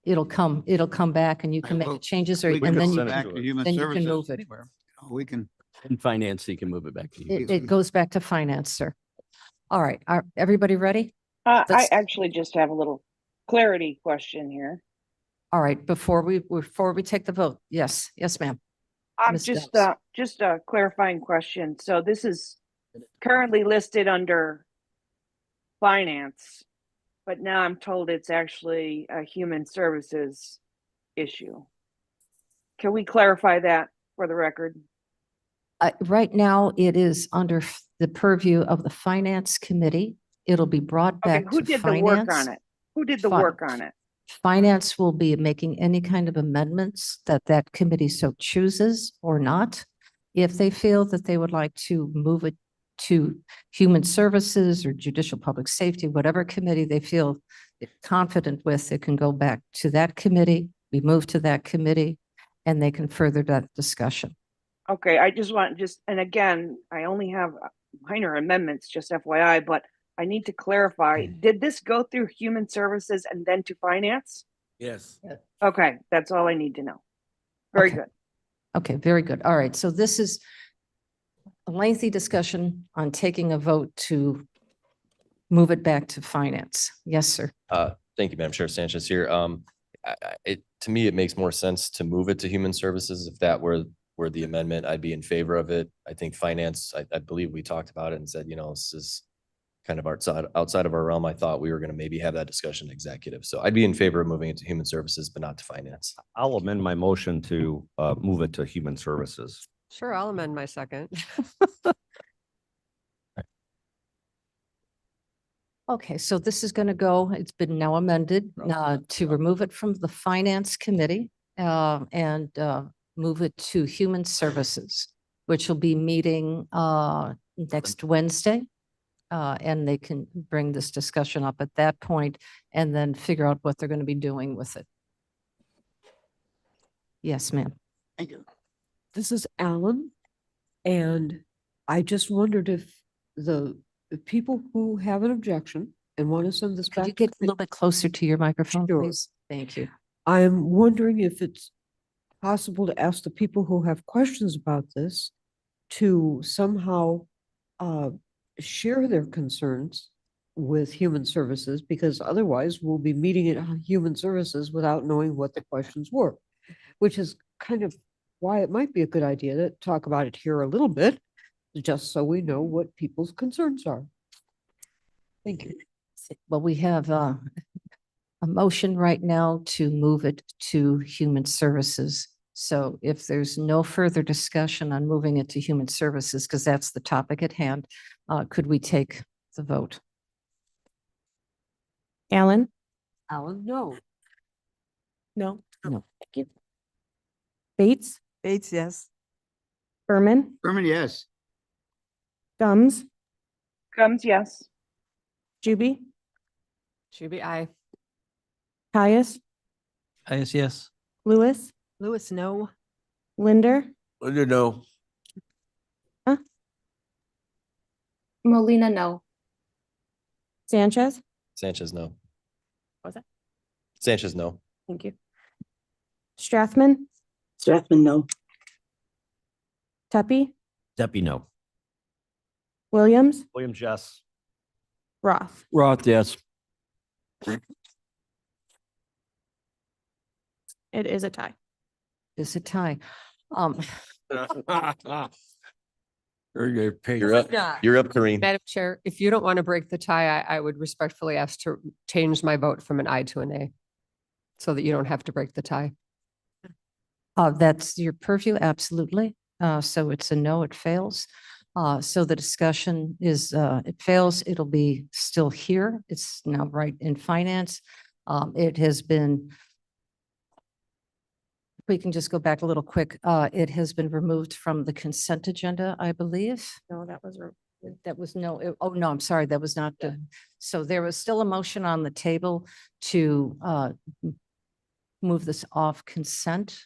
It'll come back and you can make Well, the changes or, we can and then move you it back can, to Human then you can Services. move it. We can, In finance, you can move it back to you. It goes back to finance, sir. All right, are everybody ready? I Let's- actually just have a little clarity question here. All right, before we take the vote, yes, ma'am. Ms. Just a clarifying question. So this is currently listed under finance, but now I'm told it's actually a human services issue. Can we clarify that for the record? Right now, it is under the purview of the finance committee. It'll be brought Okay, back who to did the work finance. on it? Who did the Fi- work on it? Finance will be making any kind of amendments that committee so chooses or not. If they feel that they would like to move it to human services or judicial public safety, whatever committee they feel confident with, it can go back to that committee, be moved to that committee, and they can further that discussion. Okay, I just want, and again, I only have minor amendments, just FYI, but I need to clarify, did this go through human services and then to finance? Yes. Okay, that's all I need to know. Very Okay. good. Okay, very good. All right, so this is a lengthy discussion on taking a vote to move it back to finance. Yes, sir. Thank you, Madam Chair Sanchez here. To me, it makes more sense to move it to human services. If that were the amendment, I'd be in favor of it. I think finance, I believe we talked about it and said, this is kind of outside of our realm. I thought we were going to maybe have that discussion in executive. So I'd be in favor of moving it to human services, but not to finance. I'll amend my motion to move it to human services. Sure, I'll amend my second. Okay, so this is going to go, it's been now amended to remove it from the Finance Committee and move it to Human Services, which will be meeting next Wednesday. And they can bring this discussion up at that point and then figure out what they're going to be doing with it. Yes, ma'am. Thank you. This is Alan, and I just wondered if the people who have an objection and want to send this back. Could you get a little bit closer to your microphone, Sure. please? Thank you. I'm wondering if it's possible to ask the people who have questions about this to somehow share their concerns with Human Services, because otherwise we'll be meeting at Human Services without knowing what the questions were, which is kind of why it might be a good idea to talk about it here a little bit, just so we know what people's concerns are. Thank you. Well, we have a motion right now to move it to Human Services. So if there's no further discussion on moving it to Human Services, because that's the topic at hand, could we take the vote? Alan? Alan, no. No. No. Thank you. Bates? Bates, yes. Berman? Berman, yes. Gums? Gums, yes. Juby? Juby, aye. Caius? Yes. Lewis? Lewis, no. Linder? No. Molina, no. Sanchez? Sanchez, no. What was that? Sanchez, no. Thank you. Strathman? Strathman, no. Tuppy? Deppie, no. Williams? Williams, yes. Roth? Roth, yes. It is a tie. It's a tie. You're up. You're up, Corinne. Madam Chair, if you don't want to break the tie, I would respectfully ask to change my vote from an aye to an nay, so that you don't have to break the tie. That's your purview, absolutely. So it's a no, it fails. So the discussion is, it fails, it'll be still here. It's now right in finance. It has been, we can just go back a little quick. It has been removed from the consent agenda, I believe. No, that was, That was no, oh, no, I'm sorry, that was not the, so there was still a motion on the table to move this off consent.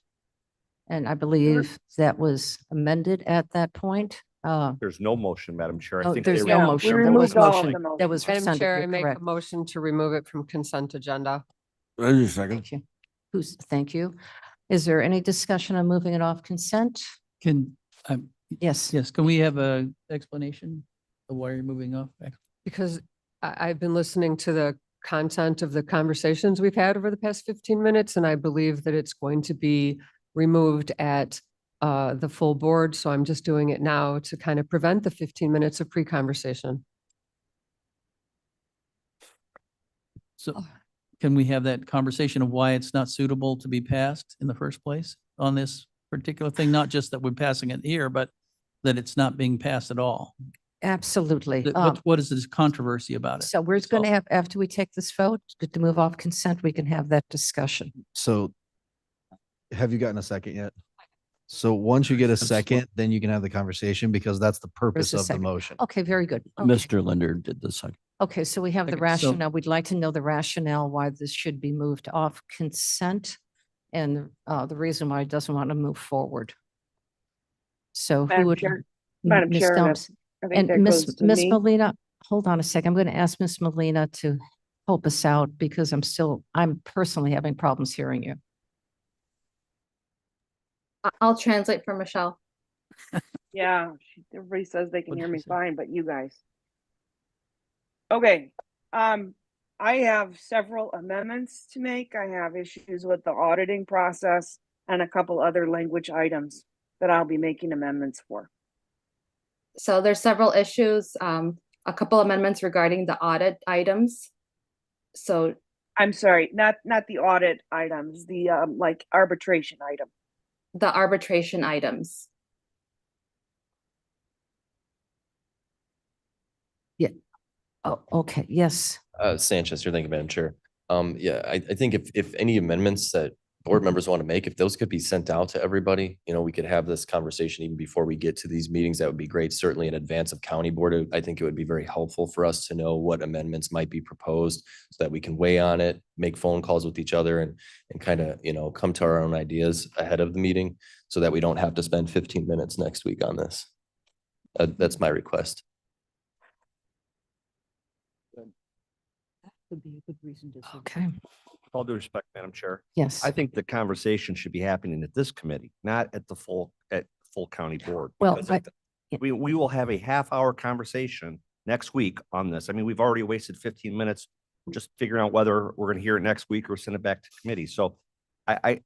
And I believe that was amended at that point. There's no motion, Madam Chair. I Oh, think there's they no were- motion. we There was removed all of motion. the motion. That was Madam rescinded. Chair, I You're make a correct. motion to remove it from consent agenda. Wait a second. Thank you. Thank you. Is there any discussion on moving it off consent? Can, Yes. yes, can we have a explanation of why you're moving off? Because I've been listening to the content of the conversations we've had over the past 15 minutes, and I believe that it's going to be removed at the full board. So I'm just doing it now to kind of prevent the 15 minutes of pre-conversation. So can we have that conversation of why it's not suitable to be passed in the first place on this particular thing? Not just that we're passing it here, but that it's not being passed at all. Absolutely. What is this controversy about it? So we're going to have, after we take this vote, to move off consent, we can have that discussion. So have you gotten a second yet? So once you get a second, then you can have the conversation because that's the purpose There's a of the second. motion. Okay, very good. Okay. Mr. Linder did the second. Okay, so we have the Okay, so- rationale. We'd like to know the rationale why this should be moved off consent and the reason why it doesn't want to move forward. So who Madam would? Chair- M- Madam Ms. Chair, Gomes? I think that And goes Miss to Miss me. Molina, hold on a second. I'm going to ask Miss Molina to help us out because I'm personally having problems hearing you. I'll translate for Michelle. Yeah, everybody says they can What'd hear she me say? fine, but you guys. Okay, I have several amendments to make. I have issues with the auditing process and a couple other language items that I'll be making amendments for. So there's several issues. a couple amendments regarding the audit items. So I'm sorry, not the audit items, the like arbitration item. the arbitration items. Oh, okay, yes. Sanchez, you're thinking, Madam Chair. Yeah, I think if any amendments that board members want to make, if those could be sent out to everybody, we could have this conversation even before we get to these meetings. That would be great. Certainly in advance of county board, I think it would be very helpful for us to know what amendments might be proposed so that we can weigh on it, make phone calls with each other and kind of, come to our own ideas ahead of the meeting so that we don't have to spend 15 minutes next week on this. That's my request. Would be a good reason to. Okay, With all due respect, Madam Chair, yes. I think the conversation should be happening at this committee, not at the full county board. Well, because we will have a half-hour conversation next week on this. I mean, we've already wasted 15 minutes just figuring out whether we're going to hear it next week or send it back to committee. So I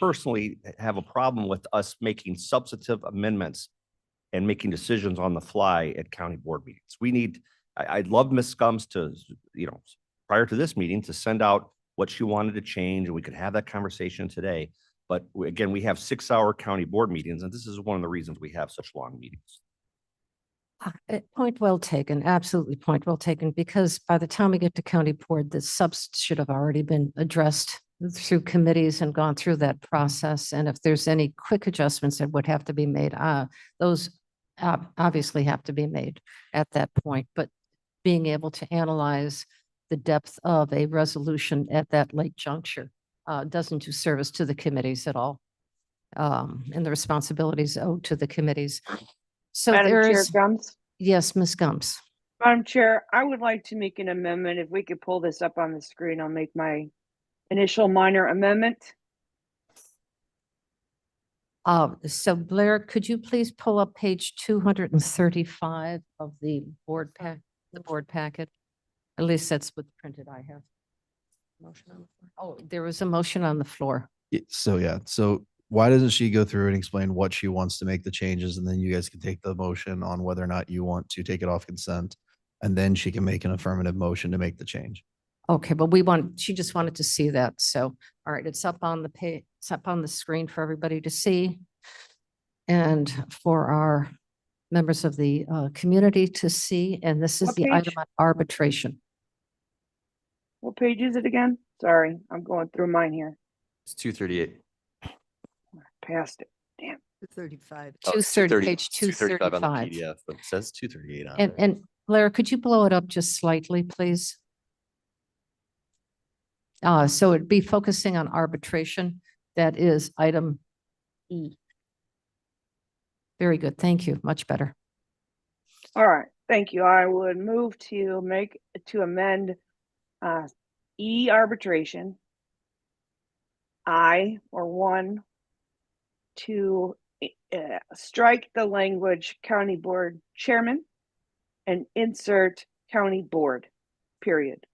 personally have a problem with us making substantive amendments and making decisions on the fly at county board meetings. I'd love Ms. Scums to, prior to this meeting, to send out what she wanted to change, and we could have that conversation today. But again, we have 6-hour county board meetings, and this is one of the reasons we have such long meetings. Point well taken, absolutely point well taken, because by the time we get to county board, the substance should have already been addressed through committees and gone through that process. And if there's any quick adjustments that would have to be made, those obviously have to be made at that point. But being able to analyze the depth of a resolution at that late juncture doesn't do service to the committees at all. And the responsibilities owed to the committees. So Madam there Chair is, Gums. yes, Ms. Gums. Madam Chair, I would like to make an amendment. If we could pull this up on the screen, I'll make my initial minor amendment. So Blair, could you please pull up page 235 of the board packet? At least that's what printed I have. Motion on the floor. Oh, there was a motion on the floor. So why doesn't she go through and explain what she wants to make the changes, and then you guys can take the motion on whether or not you want to take it off consent, and then she can make an affirmative motion to make the change. Okay, but she just wanted to see that. So, all right, it's up on the page, it's up on the screen for everybody to see. And for our members of the community to see, and this is What the page? item on arbitration. What page is it again? Sorry, I'm going through mine here. It's 238. Past it. Damn. 235. Oh, it's 230, page 235 on the 235. PDF, but it says 238 on And, there. and Blair, could you blow it up just slightly, please? So it'd be focusing on arbitration. That is item E. Very good. Thank you. Much better. All right, thank you. I would move to amend E arbitration. One, to strike the language county board chairman and insert county board, period.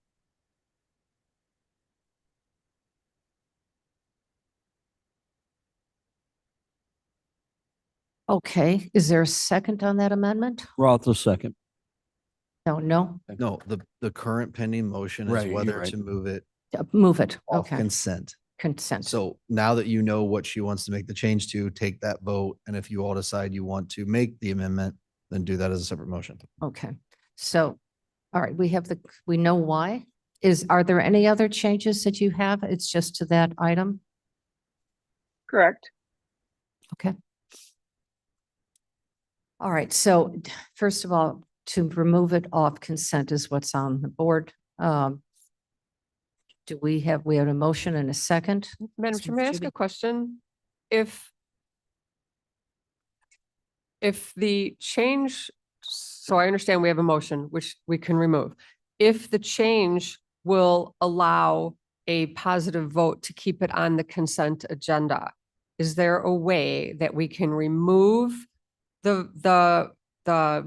Okay, is there a second on that amendment? Roth will second. No, No, the current pending motion Right, is you're whether right. to move it move it. off Okay, consent. consent. So now that you know what she wants to make the change to, take that vote. And if you all decide you want to make the amendment, then do that as a separate motion. Okay, so, all right, we know why. Are there any other changes that you have? It's just to that item? Correct. Okay. All right, so first of all, to remove it off consent is what's on the board. Do we have a motion and a second? Madam Chair, may I ask a question? If the change, so I understand we have a motion, which we can remove. If the change will allow a positive vote to keep it on the consent agenda, is there a way that we can remove the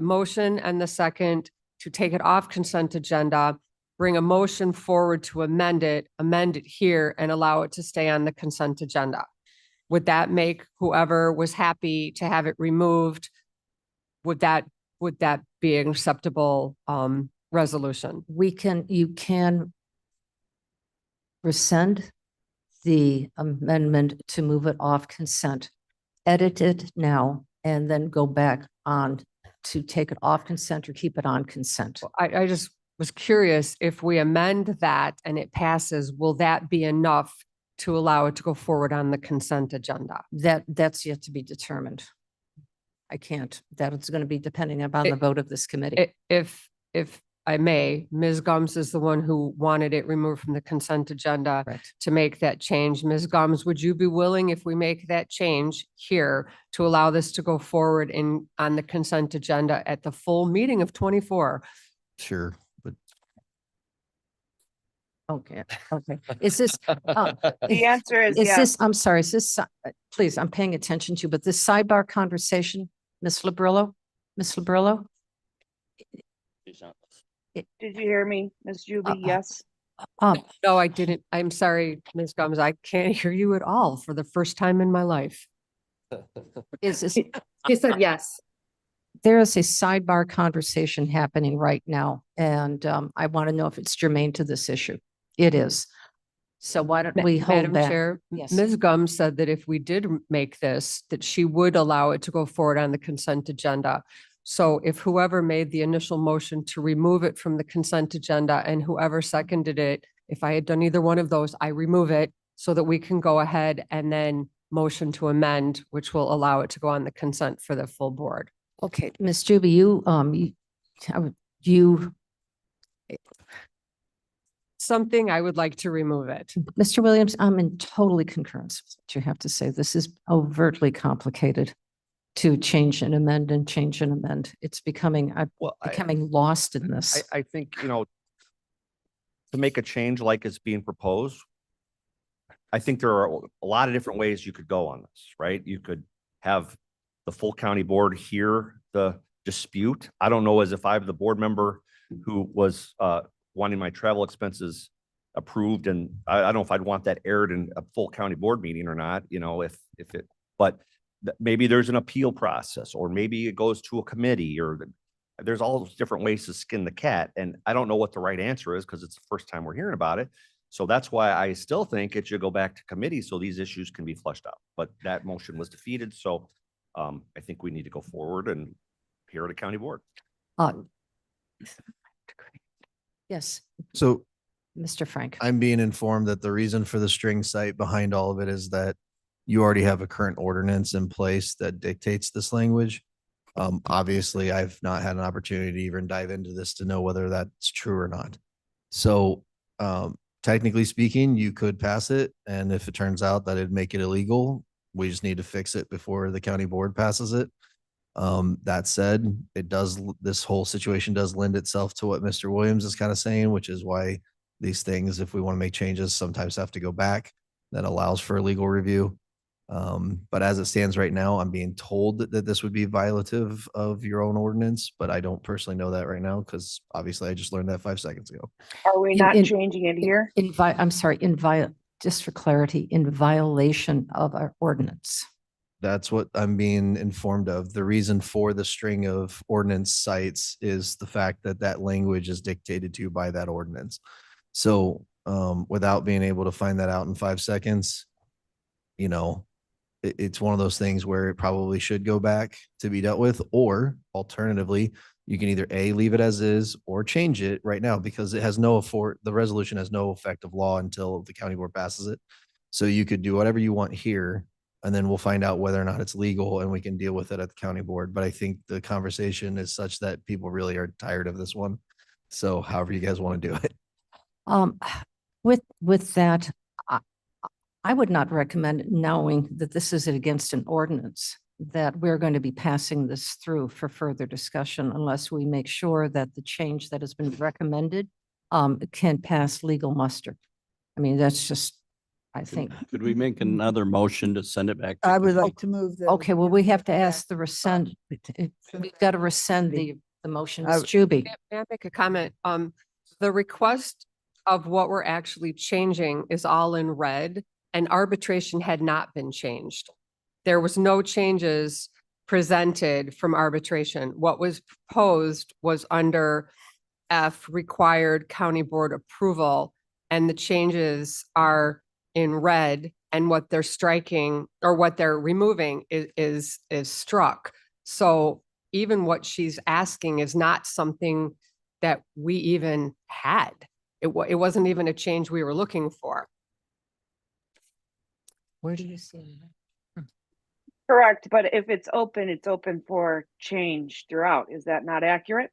motion and the second to take it off consent agenda, bring a motion forward to amend it here and allow it to stay on the consent agenda? Would that make whoever was happy to have it removed, would that be an acceptable resolution? You can rescind the amendment to move it off consent, edit it now, and then go back on to take it off consent or keep it on consent. I just was curious, if we amend that and it passes, will that be enough to allow it to go forward on the consent agenda? That's yet to be determined. I can't. That is going to be depending upon the vote of this committee. If I may, Ms. Gums is the one who wanted it removed from the consent agenda to make that change. Ms. Gums, would you be willing, if we make that change here, to allow this to go forward on the consent agenda at the full meeting of 24? Sure, but Okay, okay. Is this? The answer is Is yes. this, I'm sorry, is this, please, I'm paying attention to, but this sidebar conversation, Ms. Labrillo? Ms. Labrillo? Did you hear me, Ms. Juby? Yes. No, I didn't. I'm sorry, Ms. Gums. I can't hear you at all for the first time in my life. Is this? She said yes. There is a sidebar conversation happening right now, and I want to know if it's germane to this issue. It is. So why don't we hold Madam back? Chair, Yes. Ms. Gums said that if we did make this, that she would allow it to go forward on the consent agenda. So if whoever made the initial motion to remove it from the consent agenda and whoever seconded it, if I had done either one of those, I remove it so that we can go ahead and then motion to amend, which will allow it to go on the consent for the full board. Okay, Ms. Juby, you, Something I would like to remove it. Mr. Williams, I'm in totally concurrence with what you have to say. This is overtly complicated to change and amend and change and amend. It's becoming, becoming lost in this. I think, to make a change like it's being proposed, I think there are a lot of different ways you could go on this, right? You could have the full county board hear the dispute. I don't know as if I'm the board member who was wanting my travel expenses approved, and I don't know if I'd want that aired in a full county board meeting or not, but maybe there's an appeal process, or maybe it goes to a committee, or there's all those different ways to skin the cat. And I don't know what the right answer is because it's the first time we're hearing about it. So that's why I still think it should go back to committee so these issues can be flushed out. But that motion was defeated. So I think we need to go forward and hear the county board. Yes, so Mr. Frank. I'm being informed that the reason for the string site behind all of it is that you already have a current ordinance in place that dictates this language. Obviously, I've not had an opportunity to even dive into this to know whether that's true or not. So, technically speaking, you could pass it, and if it turns out that it'd make it illegal, we just need to fix it before the county board passes it. That said, this whole situation does lend itself to what Mr. Williams is kind of saying, which is why these things, if we want to make changes, sometimes have to go back. That allows for a legal review. But as it stands right now, I'm being told that this would be violative of your own ordinance, but I don't personally know that right now because obviously I just learned that 5 seconds ago. Are we not changing it here? I'm sorry, just for clarity, in violation of our ordinance. That's what I'm being informed of. The reason for the string of ordinance sites is the fact that that language is dictated to by that ordinance. So without being able to find that out in 5 seconds, it's one of those things where it probably should go back to be dealt with, or alternatively, you can either leave it as is or change it right now because it has the resolution has no effect of law until the county board passes it. So you could do whatever you want here, and then we'll find out whether or not it's legal and we can deal with it at the county board. But I think the conversation is such that people really are tired of this one. So however you guys want to do it. With that, I would not recommend, knowing that this is against an ordinance, that we're going to be passing this through for further discussion unless we make sure that the change that has been recommended can pass legal muster. I mean, that's just, I think. Could we make another motion to send it back? I would like to move that. Okay, well, we have to ask the rescind. We've got to rescind the motion. Ms. Juby. May I make a comment? The request of what we're actually changing is all in red, and arbitration had not been changed. There was no changes presented from arbitration. What was proposed was under F, required county board approval, and the changes are in red, and what they're striking or what they're removing is struck. So even what she's asking is not something that we even had. It wasn't even a change we were looking for. Where do you see? Correct, but if it's open for change throughout. Is that not accurate?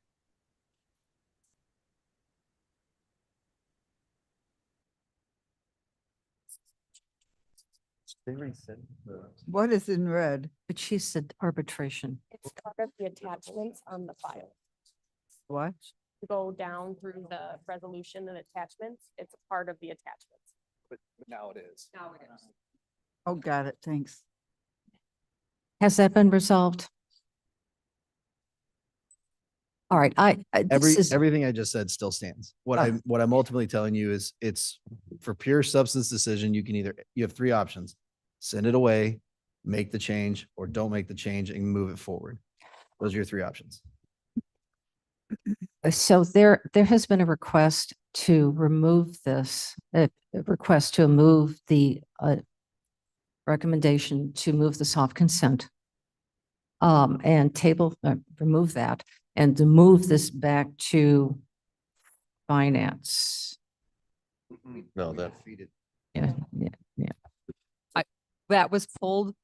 What is in red? But she said arbitration. It's part of the attachments on the file. What? Go down through the resolution and attachments. It's a part of the attachments. But now it is. Now it is. Oh, got it. Thanks. Has that been resolved? All right, this is, Everything I just said still stands. What Oh. what I'm ultimately telling you is it's for pure substance decision. You have three options. Send it away, make the change, or don't make the change and move it forward. Those are your three options. so there has been a request to remove this, a request to move the recommendation to move this off consent. And remove that and to move this back to finance. No, that. Yeah, That was pulled.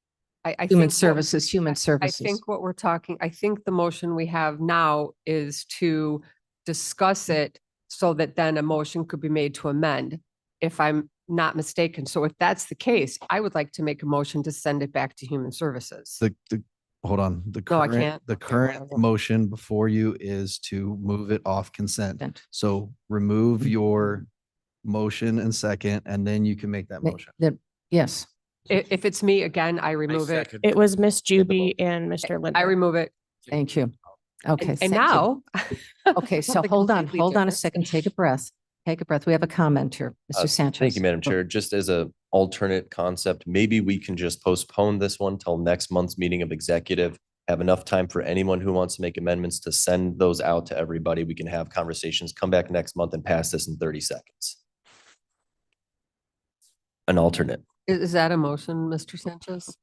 I Human think what- services, human I services. think what we're talking, I think the motion we have now is to discuss it so that then a motion could be made to amend, if I'm not mistaken. So if that's the case, I would like to make a motion to send it back to Human Services. Hold on. The No, I current, can't. the Okay, current whatever. motion before you is to move it off consent. So remove your motion and second, and then you can make that motion. Yes. If it's me again, I remove it. It was Miss Juby and Mr. Linder. I remove it. Thank you. Okay. And thank you. now. Okay, so something hold on completely a different. second. Take a breath. Take a breath. We have a comment here, Mr. Sanchez. Thank you, Madam Chair. Just as a alternate concept, maybe we can just postpone this one till next month's meeting of executive. Have enough time for anyone who wants to make amendments to send those out to everybody. We can have conversations, come back next month and pass this in 30 seconds. An alternate. Is that a motion, Mr. Sanchez?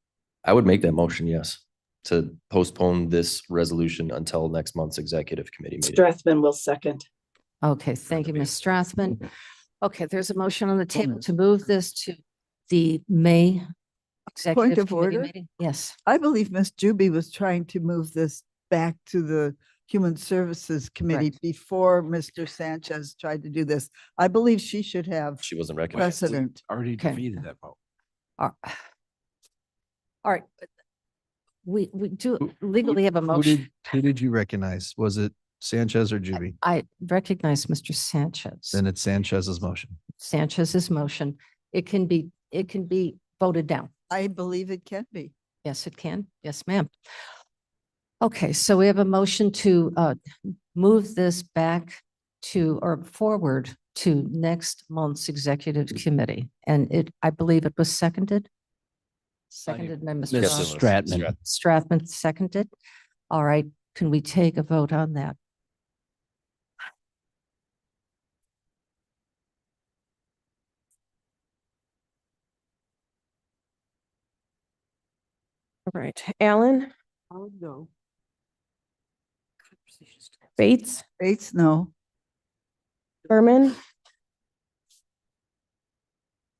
I would make that motion, yes, to postpone this resolution until next month's executive committee meeting. Strathman will second. Okay, thank you, Ms. Strathman. Okay, there's a motion on the table to move this to the May Point executive of committee order? meeting. Yes. I believe Ms. Juby was trying to move this back to the Human Services Committee before Mr. Sanchez tried to do this. I believe she should have She wasn't recognized. precedent. Already Okay. defeated that vote. All right. We do legally have a motion. Who did you recognize? Was it Sanchez or Juby? I recognize Mr. Sanchez. Then it's Sanchez's motion. Sanchez's motion. It can be voted down. I believe it can be. Yes, it can. Yes, ma'am. Okay, so we have a motion to move this back to or forward to next month's executive committee. And I believe it was seconded. Seconded by Mr. Ms. Ross. Stratman. Strathman seconded. All right, can we take a vote on that? All right, Allen, Oh, no. Bates, Bates, no. Berman,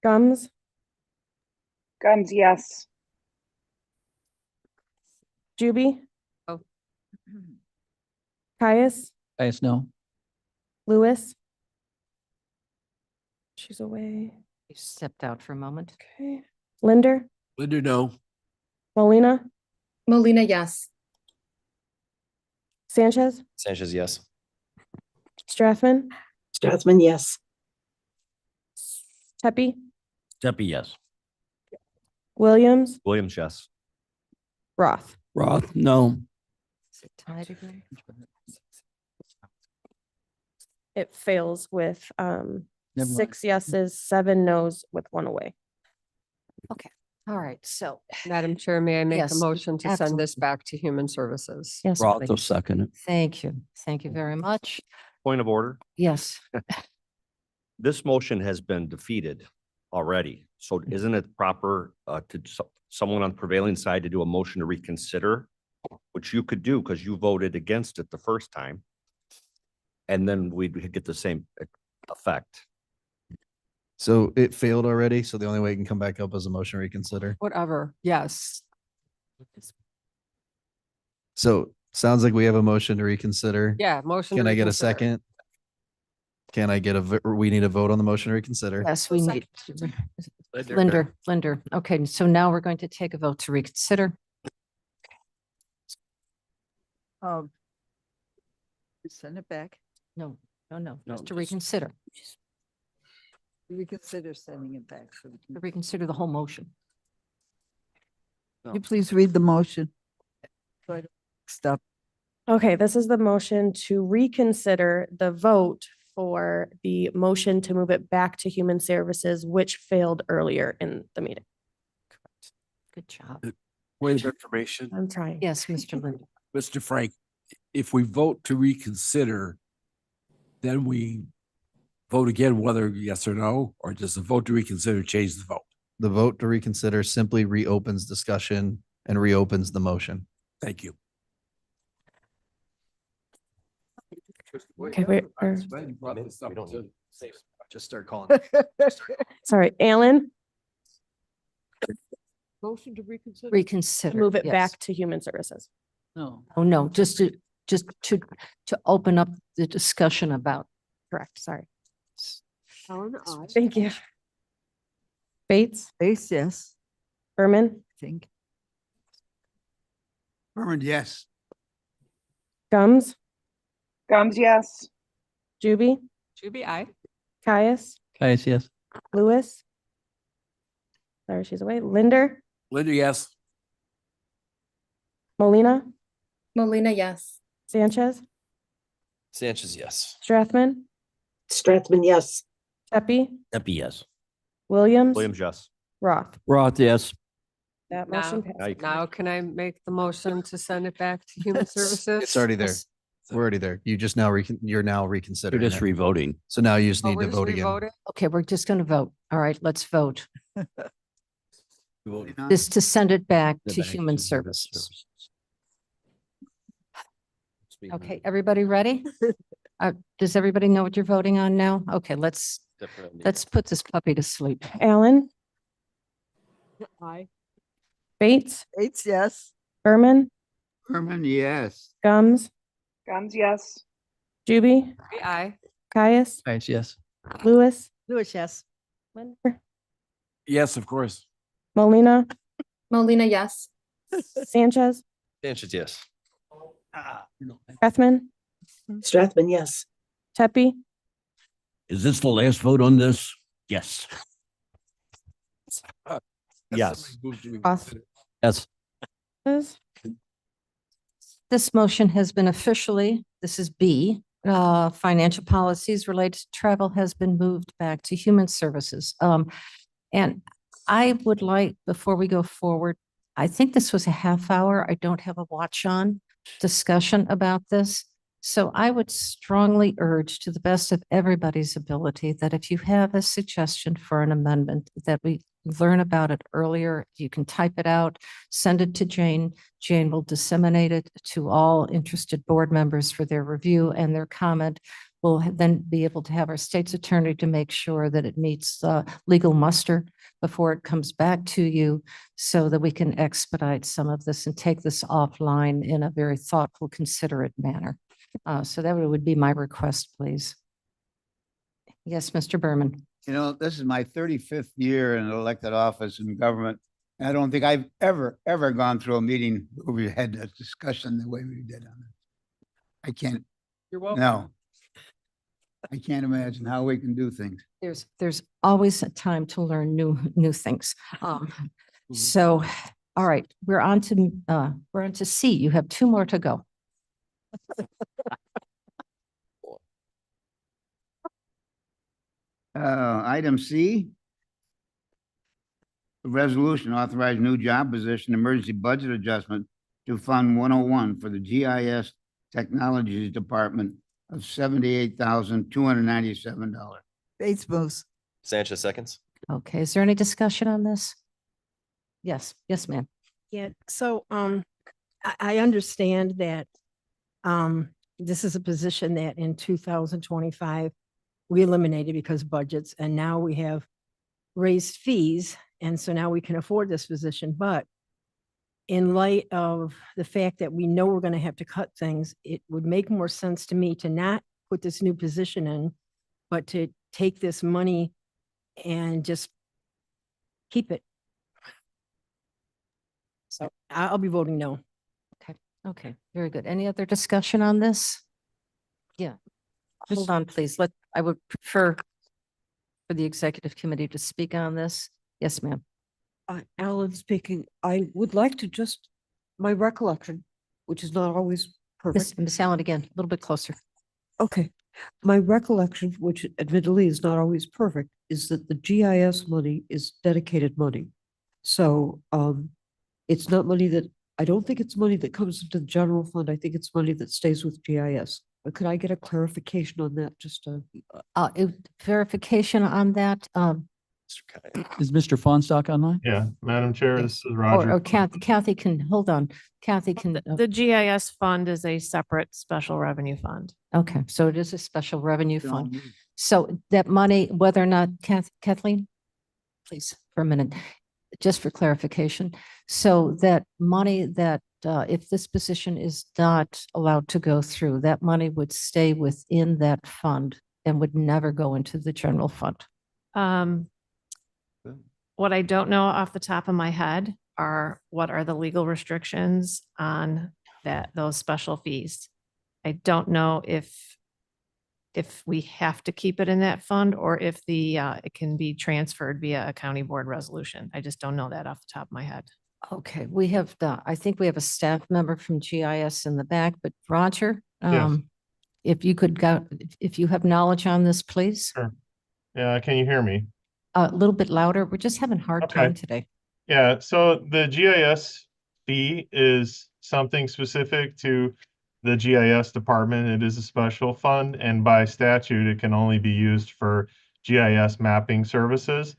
Gums, Gums, yes. Juby, Oh. Caius, Guys, no. Lewis. She's away. You stepped out for a moment. Okay. Linder, Linder, no. Molina, Molina, yes. Sanchez, Sanchez, yes. Strathman, Strathman, yes. Tepe, Steffi, yes. Williams, Williams, yes. Roth. Roth, no. Is it tied again? It fails with Never mind. 6 yeses, 7 nos with 1 away. Okay. All right, so. Madam Chair, may I make a Yes, motion to send this absolutely. back to Human Services? Yes, Roth will please. second it. Thank you. Thank you very much. Point of order. Yes. This motion has been defeated already. So isn't it proper someone on the prevailing side to do a motion to reconsider? Which you could do because you voted against it the first time. And then we'd get the same effect. So it failed already. So the only way it can come back up is a motion to reconsider. Whatever, yes. So sounds like we have a motion to reconsider. Yeah, motion. to Can I get a reconsider. second? Can I get we need a vote on the motion to reconsider? Yes, we need. Linder. Okay, so now we're going to take a vote to reconsider. Send it back. No, No, just to just- reconsider. Reconsider sending it back. To reconsider the whole motion. You please read the motion. Stop. Okay, this is the motion to reconsider the vote for the motion to move it back to Human Services, which failed earlier in the meeting. Good job. Point of information, I'm trying. Yes, Mr. Linder. Mr. Frank, if we vote to reconsider, then we vote again whether yes or no, or does the vote to reconsider change the vote? The vote to reconsider simply reopens discussion and reopens the motion. Thank you. Okay, wait, Just start calling. sorry, Alan, Motion to reconsider. Reconsider. move it yes. back to Human Services. No. Oh, no, just to open up the discussion about. Correct, sorry. Ellen, aye. Thank you. Bates, Base, yes, Berman, I think. Herman, yes. Gums, Gums, yes. Juby, Juby, aye. Caius, Yes. Lewis. Sorry, she's away. Linder, Linda, yes. Molina, Molina, yes. Sanchez, Sanchez, yes. Strathman, Strathman, yes. Pepe, Epi, yes. Williams, Williams, yes. Roth. Roth, yes. That Now, motion passed. now can I make the motion to send it back to Human Services? It's already there. Yes. We're already there. You just now you're now You're reconsidering just it. revoting. So now you just Oh, need we're to just vote again. re-voting? Okay, we're just going to vote. All right, let's vote. Voting on it? This to send it back The to back Human to Services. Okay, everybody ready? Does everybody know what you're voting on now? Okay, let's put this puppy to sleep. Alan, Aye. Bates, Bates, yes. Berman, Herman, yes. Gums, Gums, yes. Juby, Juby, aye. Caius, Yes. Lewis, Lewis, yes. Linder, Yes, of course. Molina, Molina, yes. Sanchez, Sanchez, yes. Strathman, Strathman, yes. Pepe, Is this the last vote on this? Yes. Yes. Roth. Yes. This motion has been officially, this is B, financial policies related to travel has been moved back to Human Services. And I would like, before we go forward, I think this was a half hour. I don't have a watch on discussion about this. So I would strongly urge, to the best of everybody's ability, that if you have a suggestion for an amendment, that we learn about it earlier. You can type it out, send it to Jane. Jane will disseminate it to all interested board members for their review and their comment. We'll then be able to have our state's attorney to make sure that it meets legal muster before it comes back to you, so that we can expedite some of this and take this offline in a very thoughtful, considerate manner. So that would be my request, please. Yes, Mr. Berman. You know, this is my 35th year in elected office in government. And I don't think I've ever gone through a meeting where we had a discussion the way we did on it. I can't, You're welcome. no. I can't imagine how we can do things. There's always a time to learn new things. So, all right, we're on to C. You have two more to go. Item C. A resolution authorizing new job position, emergency budget adjustment to Fund 101 for the GIS Technologies Department of $78,297. Bates moves. Sanchez seconds. Okay, is there any discussion on this? Yes, yes, ma'am. Yeah, so, I understand that, this is a position that in 2025, we eliminated because budgets, and now we have raised fees, and so now we can afford this position, but in light of the fact that we know we're going to have to cut things, it would make more sense to me to not put this new position in, but to take this money and just keep it. So I'll be voting no. Okay, very good. Any other discussion on this? Yeah. Hold on, please. I would prefer for the executive committee to speak on this. Yes, ma'am. Alan speaking. I would like to just, my recollection, which is not always perfect. Miss Allen again, a little bit closer. Okay, my recollection, which admittedly is not always perfect, is that the GIS money is dedicated money. So, it's not money that, I don't think it's money that comes into the general fund. I think it's money that stays with GIS. But could I get a clarification on that? Just Verification on that, Is Mr. Fonstock online? Yeah, Madam Chair, this is or Roger. Kathy can, hold on. Kathy can, The GIS fund is a separate special revenue fund. okay, so it is a special revenue fund. So that money, whether or not, Kathleen, please, for a minute, just for clarification. So that money that, if this position is not allowed to go through, that money would stay within that fund and would never go into the general fund. What I don't know off the top of my head are what are the legal restrictions on those special fees. I don't know if we have to keep it in that fund or if it can be transferred via a county board resolution. I just don't know that off the top of my head. Okay, I think we have a staff member from GIS in the back, but Roger, Yes. if you could go, if you have knowledge on this, please. Sure. Yeah, can you hear me? A little bit louder. We're just having a hard Okay. time today. Yeah, so the GIS fee is something specific to the GIS department. It is a special fund, and by statute, it can only be used for GIS mapping services.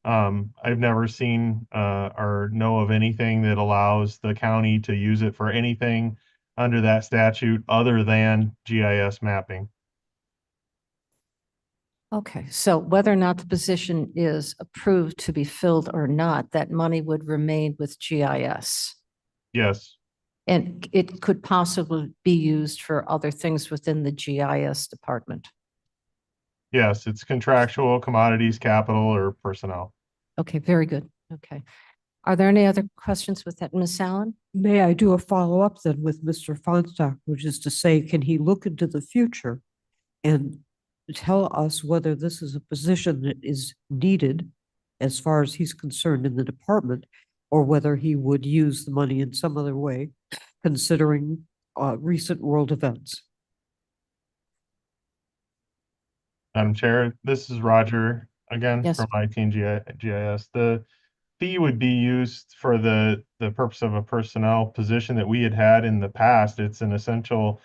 I've never seen or know of anything that allows the county to use it for anything under that statute other than GIS mapping. Okay, so whether or not the position is approved to be filled or not, that money would remain with GIS. Yes, And it could possibly be used for other things within the GIS department. yes, it's contractual, commodities, capital, or personnel. Okay, very good. Okay. Are there any other questions with that, Ms. Allen? May I do a follow-up then with Mr. Fonstock, which is to say, can he look into the future and tell us whether this is a position that is needed as far as he's concerned in the department, or whether he would use the money in some other way, considering recent world events? Madam Chair, this is Roger again Yes. from IT and GIS. The fee would be used for the purpose of a personnel position that we had in the past. It's an essential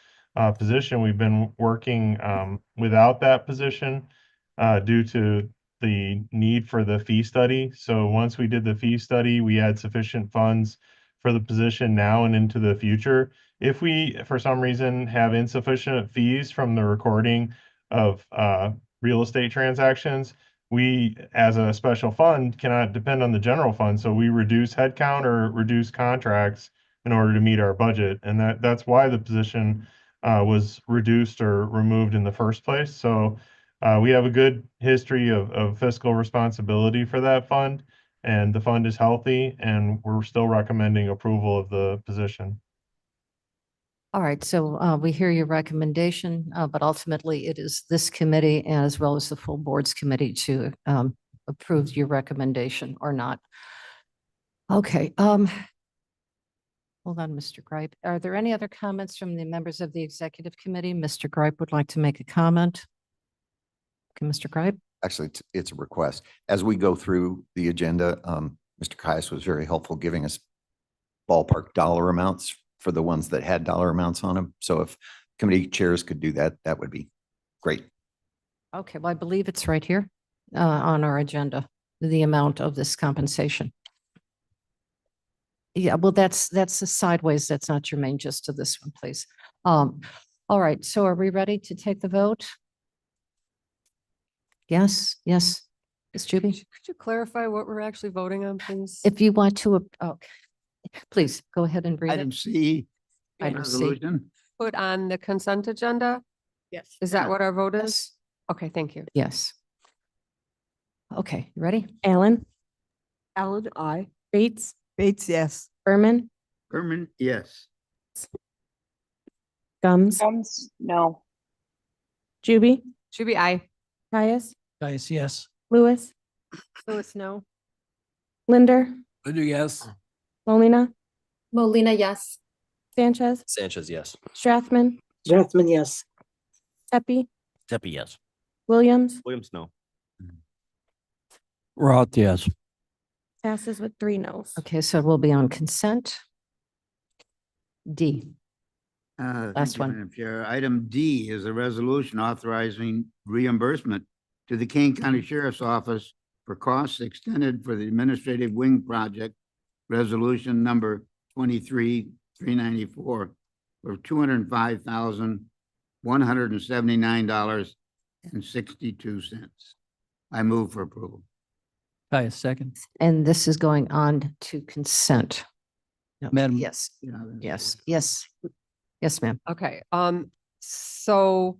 position. We've been working without that position due to the need for the fee study. So once we did the fee study, we had sufficient funds for the position now and into the future. If we, for some reason, have insufficient fees from the recording of real estate transactions, we, as a special fund, cannot depend on the general fund. So we reduce headcount or reduce contracts in order to meet our budget. And that's why the position was reduced or removed in the first place. So we have a good history of fiscal responsibility for that fund, and the fund is healthy, and we're still recommending approval of the position. All right, so we hear your recommendation, but ultimately it is this committee as well as the full boards committee to approve your recommendation or not. Okay. Hold on, Mr. Gripe. Are there any other comments from the members of the executive committee? Mr. Gripe would like to make a comment. Okay, Mr. Gripe. Actually, it's a request. As we go through the agenda, Mr. Caius was very helpful giving us ballpark dollar amounts for the ones that had dollar amounts on them. So if committee chairs could do that, that would be great. Okay, well, I believe it's right here on our agenda, the amount of this compensation. Yeah, well, that's a sideways. That's not germane just to this one, please. All right, so are we ready to take the vote? Yes, yes. Ms. Juby? Could you clarify what we're actually voting on, please? If you want to, okay, please go ahead and read Item it. C, Item C. resolution. Put on the consent agenda? Yes. Is that what our vote is? Okay, thank you. Yes. Okay, you ready? Allen, Allen, I. Bates, Bates, yes. Berman, Berman, yes. Gums, No. Juby, Should be aye. Caius, Guys, yes. Lewis, Lewis, no. Linder, Linder, yes. Molina, Molina, yes. Sanchez, Sanchez, yes. Strathman, Strathman, yes. Tepe, Tepe, yes. Williams, Williams, no. Roth, yes. passes with 3 noes. Okay, so we'll be on consent. D. Thank Last you, one. Madam Chair. Item D is a resolution authorizing reimbursement to the Kane County Sheriff's Office for costs extended for the administrative wing project, resolution number 23-394 for $205,179.62. I move for approval. Caius, second. And this is going on to consent. No, Madam- Yes, Yeah, that's- yes, yes. Yes, ma'am. Okay, so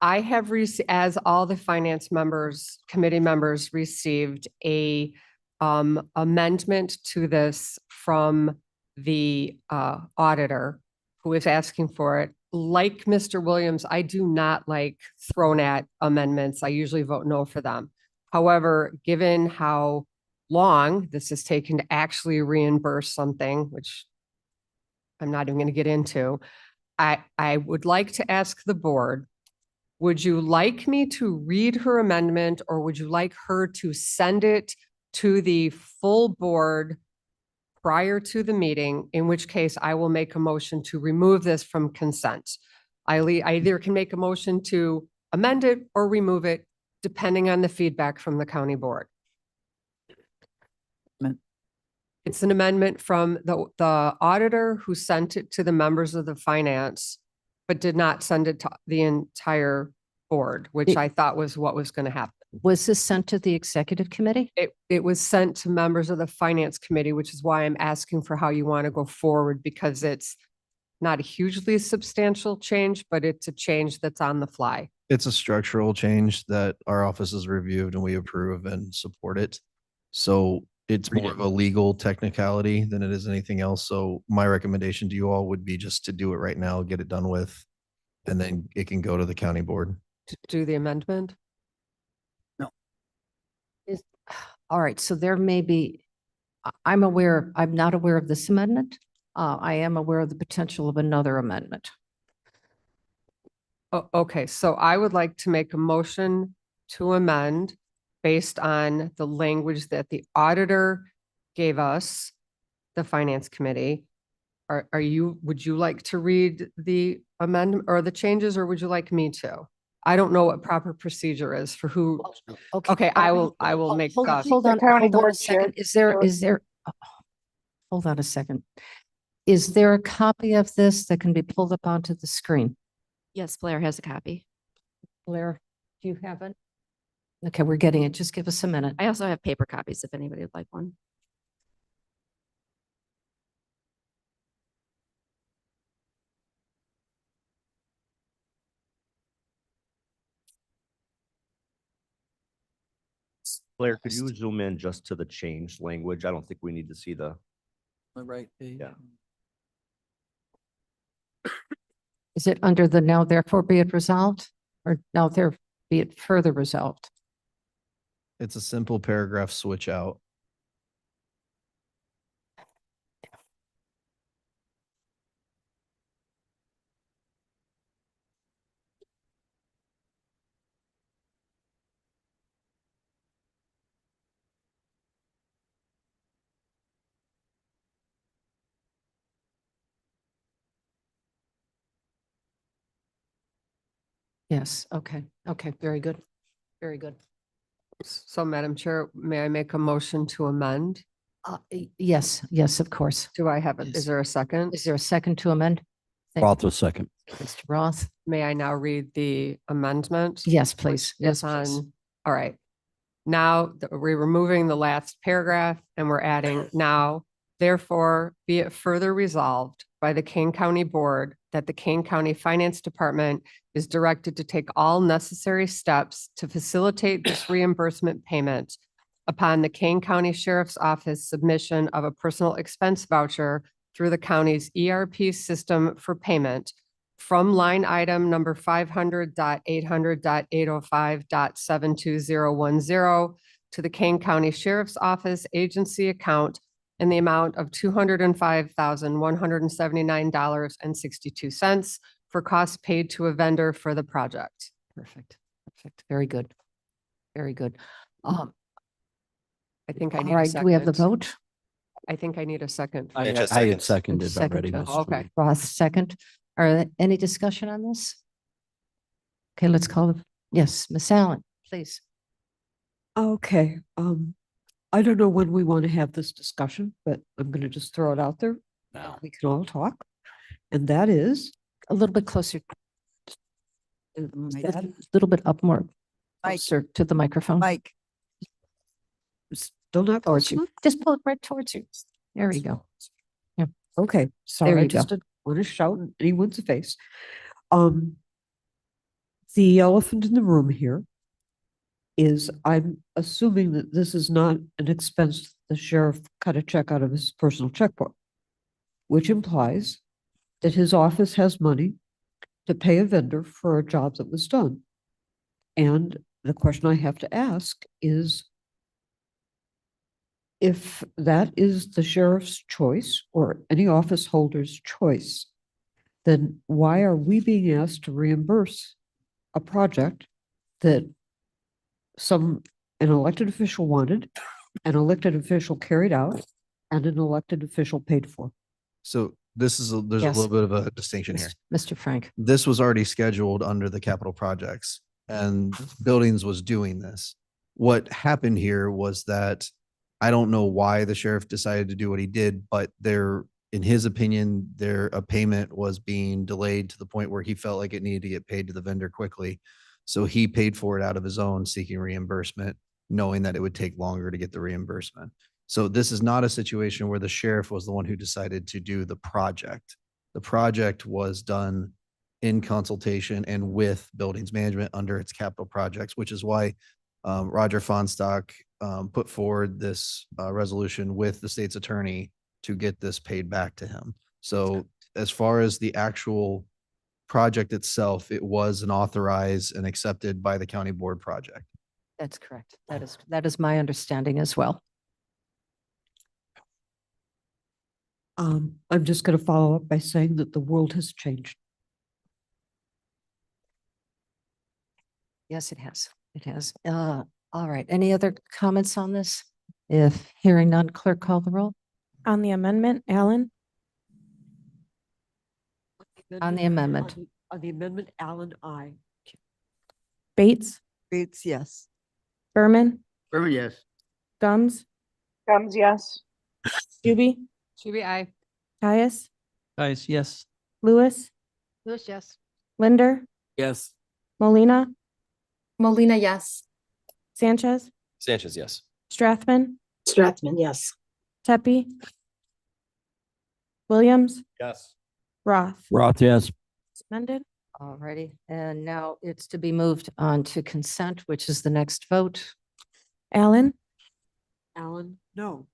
I have received, as all the finance members, committee members received a amendment to this from the auditor who is asking for it. Like Mr. Williams, I do not like thrown at amendments. I usually vote no for them. However, given how long this has taken to actually reimburse something, which I'm not even going to get into, I would like to ask the board, would you like me to read her amendment or would you like her to send it to the full board prior to the meeting, in which case I will make a motion to remove this from consent? I either can make a motion to amend it or remove it, depending on the feedback from the county board. It's an amendment from the auditor who sent it to the members of the finance, but did not send it to the entire board, which I thought was what was going to happen. Was this sent to the executive committee? It was sent to members of the finance committee, which is why I'm asking for how you want to go forward, because it's not a hugely substantial change, but it's a change that's on the fly. It's a structural change that our office has reviewed and we approve and support it. So it's more of a legal technicality than it is anything else. So my recommendation to you all would be just to do it right now, get it done with, and then it can go to the county board. To do the amendment? All right, so there may be, I'm not aware of this amendment. I am aware of the potential of another amendment. Okay, so I would like to make a motion to amend based on the language that the auditor gave us, the finance committee. Would you like to read the amendment or the changes, or would you like me to? I don't know what proper procedure is for who. Okay, I will make. Hold hold on a board second. chair- Hold on a second. Is there a copy of this that can be pulled up onto the screen? Yes, Blair has a copy. Blair, do you have it? Okay, we're getting it. Just give us a minute. I also have paper copies if anybody would like one. Blair, could you zoom in just to the changed language? I don't think we need to see the, Right. yeah. Is it under the now therefore be it resolved, or now there be it further resolved? It's a simple paragraph switch out. Yes, okay, okay, very good. Very good. So Madam Chair, may I make a motion to amend? Yes, yes, of course. Do I have, is there a second? Is there a second to amend? Thank Roth, a second. you, Mr. Roth? May I now read the amendment? Yes, please. Yes, It's on, please. all right. Now we're removing the last paragraph and we're adding now, therefore, be it further resolved by the Kane County Board that the Kane County Finance Department is directed to take all necessary steps to facilitate this reimbursement payment upon the Kane County Sheriff's Office submission of a personal expense voucher through the county's ERP system for payment from line item number 500.800.805.72010 to the Kane County Sheriff's Office agency account in the amount of $205,179.62 for costs paid to a vendor for the project. Perfect, perfect. Very good. Very good. I think I All need a right, do we have the second. vote? I think I need a second. I Sanchez I had seconds. seconded Second already. to- Mr. Okay. Reed. Roth, second. Are there any discussion on this? Okay, let's call it. Yes, Ms. Allen, please. Okay, I don't know when we want to have this discussion, but I'm gonna just throw it out there. Now. We can all talk. And that is, A little bit closer, a little bit up more, Mike. closer to the microphone. Mike, still not Towards close you. enough? Just pull it right towards you. There you go. Okay, sorry, I you go. just didn't want to shout in anyone's face. The elephant in the room here is I'm assuming that this is not an expense the sheriff cut a check out of his personal checkbook, which implies that his office has money to pay a vendor for a job that was done. And the question I have to ask is, if that is the sheriff's choice or any office holder's choice, then why are we being asked to reimburse a project that an elected official wanted, an elected official carried out, and an elected official paid for? So there's a Yes. little bit of a distinction here. Mr. Frank. This was already scheduled under the capital projects and buildings was doing this. What happened here was that I don't know why the sheriff decided to do what he did, but in his opinion, a payment was being delayed to the point where he felt like it needed to get paid to the vendor quickly. So he paid for it out of his own, seeking reimbursement, knowing that it would take longer to get the reimbursement. So this is not a situation where the sheriff was the one who decided to do the project. The project was done in consultation and with buildings management under its capital projects, which is why Roger Fonstock put forward this resolution with the state's attorney to get this paid back to him. So as far as the actual project itself, it was an authorized and accepted by the county board project. That's correct. That is my understanding as well. I'm just going to follow up by saying that the world has changed. Yes, it has. It has. All right. Any other comments on this? If hearing none, clerk call the roll. On the amendment, Allen, On the amendment. On the amendment, Allen, aye. Bates, Bates, yes. Berman, Berman, yes. Gums, Gums, yes. Juby, Juby, aye. Caius, Guys, yes. Lewis, Lewis, yes. Linder, Yes. Molina, Molina, yes. Sanchez, Sanchez, yes. Strathman, Strathman, yes. Tepe, Williams, Yes. Roth. Roth, yes. It's amended. All righty. And now it's to be moved on to consent, which is the next vote. Allen, Allen, no.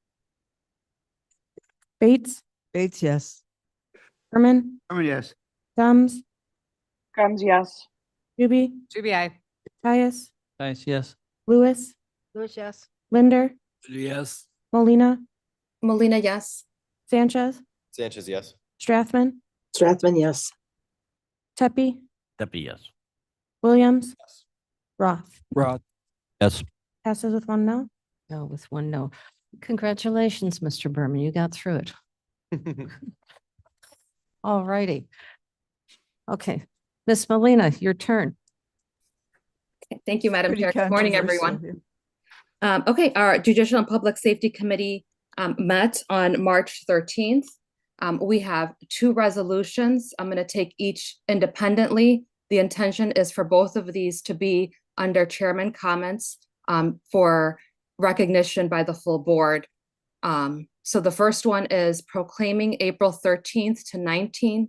Bates, Bates, yes. Berman, Berman, yes. Gums, Gums, yes. Juby, Juby, aye. Caius, Guys, yes. Lewis, Lewis, yes. Linder, Yes. Molina, Molina, yes. Sanchez, Sanchez, yes. Strathman, Strathman, yes. Tepe, Deputy, yes. Williams, Roth. Roth. Yes. Passes with one no. no, with one no. Congratulations, Mr. Berman. You got through it. All righty. Okay, Miss Molina, your turn. Okay, thank you, Madam Pretty Chair. Good morning, controversial, everyone. Okay, our Judicial and Public Safety Committee met on March 13th. We have two resolutions. I'm going to take each independently. The intention is for both of these to be under chairman comments for recognition by the full board. So the first one is proclaiming April 13th to 19th,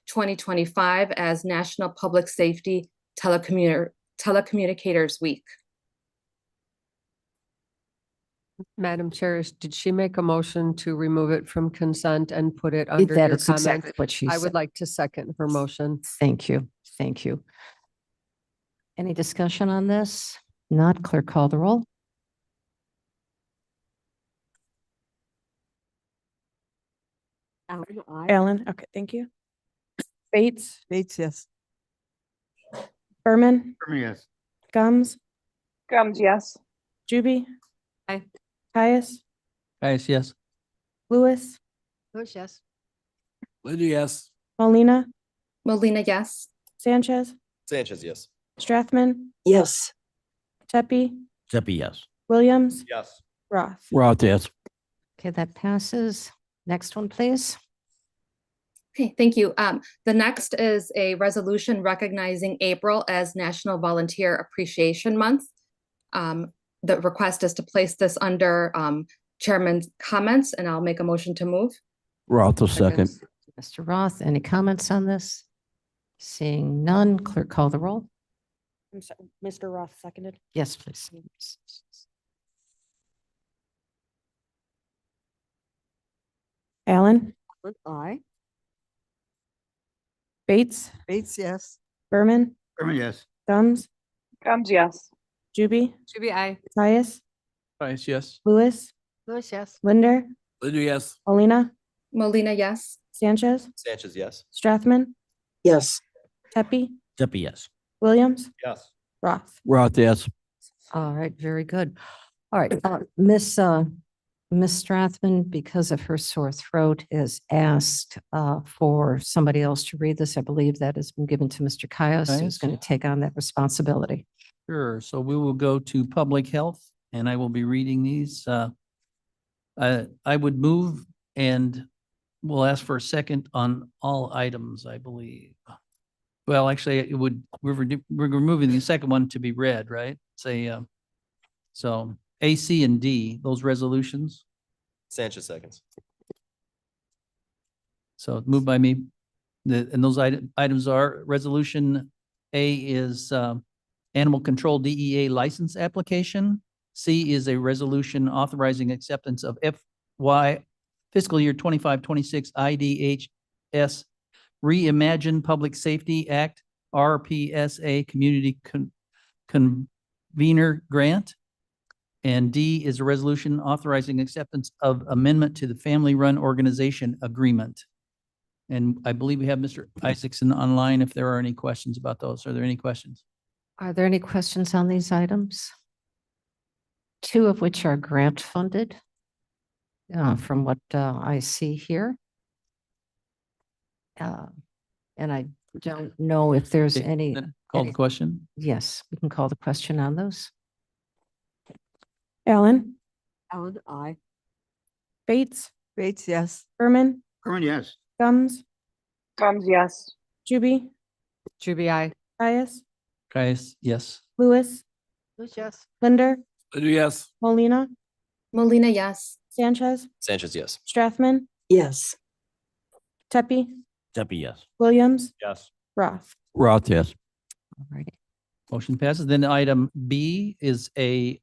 2025 as National Public Safety Telecommunicators Week. Madam Chair, did she make a motion to remove it from consent and put it under That your is exactly comments? what she I said. would like to second her motion. Thank you. Thank you. Any discussion on this? Not, clerk call the roll. Allen, okay, thank you. Bates, Bates, yes. Berman, Yes. Gums, Gums, yes. Juby. Aye. Caius, Caius, yes. Lewis, Lewis, yes. Linda, yes. Molina, Molina, yes. Sanchez, Sanchez, yes. Strathman, Yes. Tepe, Zepi, yes. Williams, Yes. Roth. Roth, yes. Okay, that passes. Next one, please. Okay, thank you. The next is a resolution recognizing April as National Volunteer Appreciation Month. The request is to place this under chairman's comments, and I'll make a motion to move. Roth will second. Mr. Roth, any comments on this? Seeing none, clerk call the roll. I'm sorry, Mr. Roth seconded. Yes, please. Allen, Aye. Bates, Bates, yes. Berman, Yes. Gums, Gums, yes. Juby, Juby, aye. Caius, Caius, yes. Lewis, Lewis, yes. Linder, Linda, yes. Molina, Molina, yes. Sanchez, Sanchez, yes. Strathman, Yes. Tepe, Zepi, yes. Williams, Yes. Roth. Roth, yes. All right, very good. All right, Miss Strathman, because of her sore throat, is asked for somebody else to read this. I believe that has been given to Mr. Caius, who's Caius? going to take on that responsibility. Sure. So we will go to public health and I will be reading these. I would move and we'll ask for a second on all items, I believe. Well, actually, it would, we're removing the second one to be read, right? Say, so A, C, and D, those resolutions. Sanchez seconds. So moved by me. And those items are, Resolution A is Animal Control DEA License Application. C is a resolution authorizing acceptance of FY fiscal year 25-26 IDHS Reimagine Public Safety Act RPSA Community Convener Grant. And D is a resolution authorizing acceptance of amendment to the Family Run Organization Agreement. And I believe we have Mr. Isaacson online if there are any questions about those. Are there any questions? Are there any questions on these items? Two of which are grant funded, from what I see here. And I don't know if there's Okay, any. then call the question. Yes, we can call the question on those. Allen, Allen, aye. Bates, Bates, yes. Berman, Yes. Gums, Gums, yes. Juby, Juby, aye. Caius, Caius, yes. Lewis, Lewis, yes. Linder, Linda, yes. Molina, Molina, yes. Sanchez, Sanchez, yes. Strathman, Yes. Tepe, Zepi, yes. Williams, Yes. Roth. Roth, yes. All righty. Motion passes. Then item B is I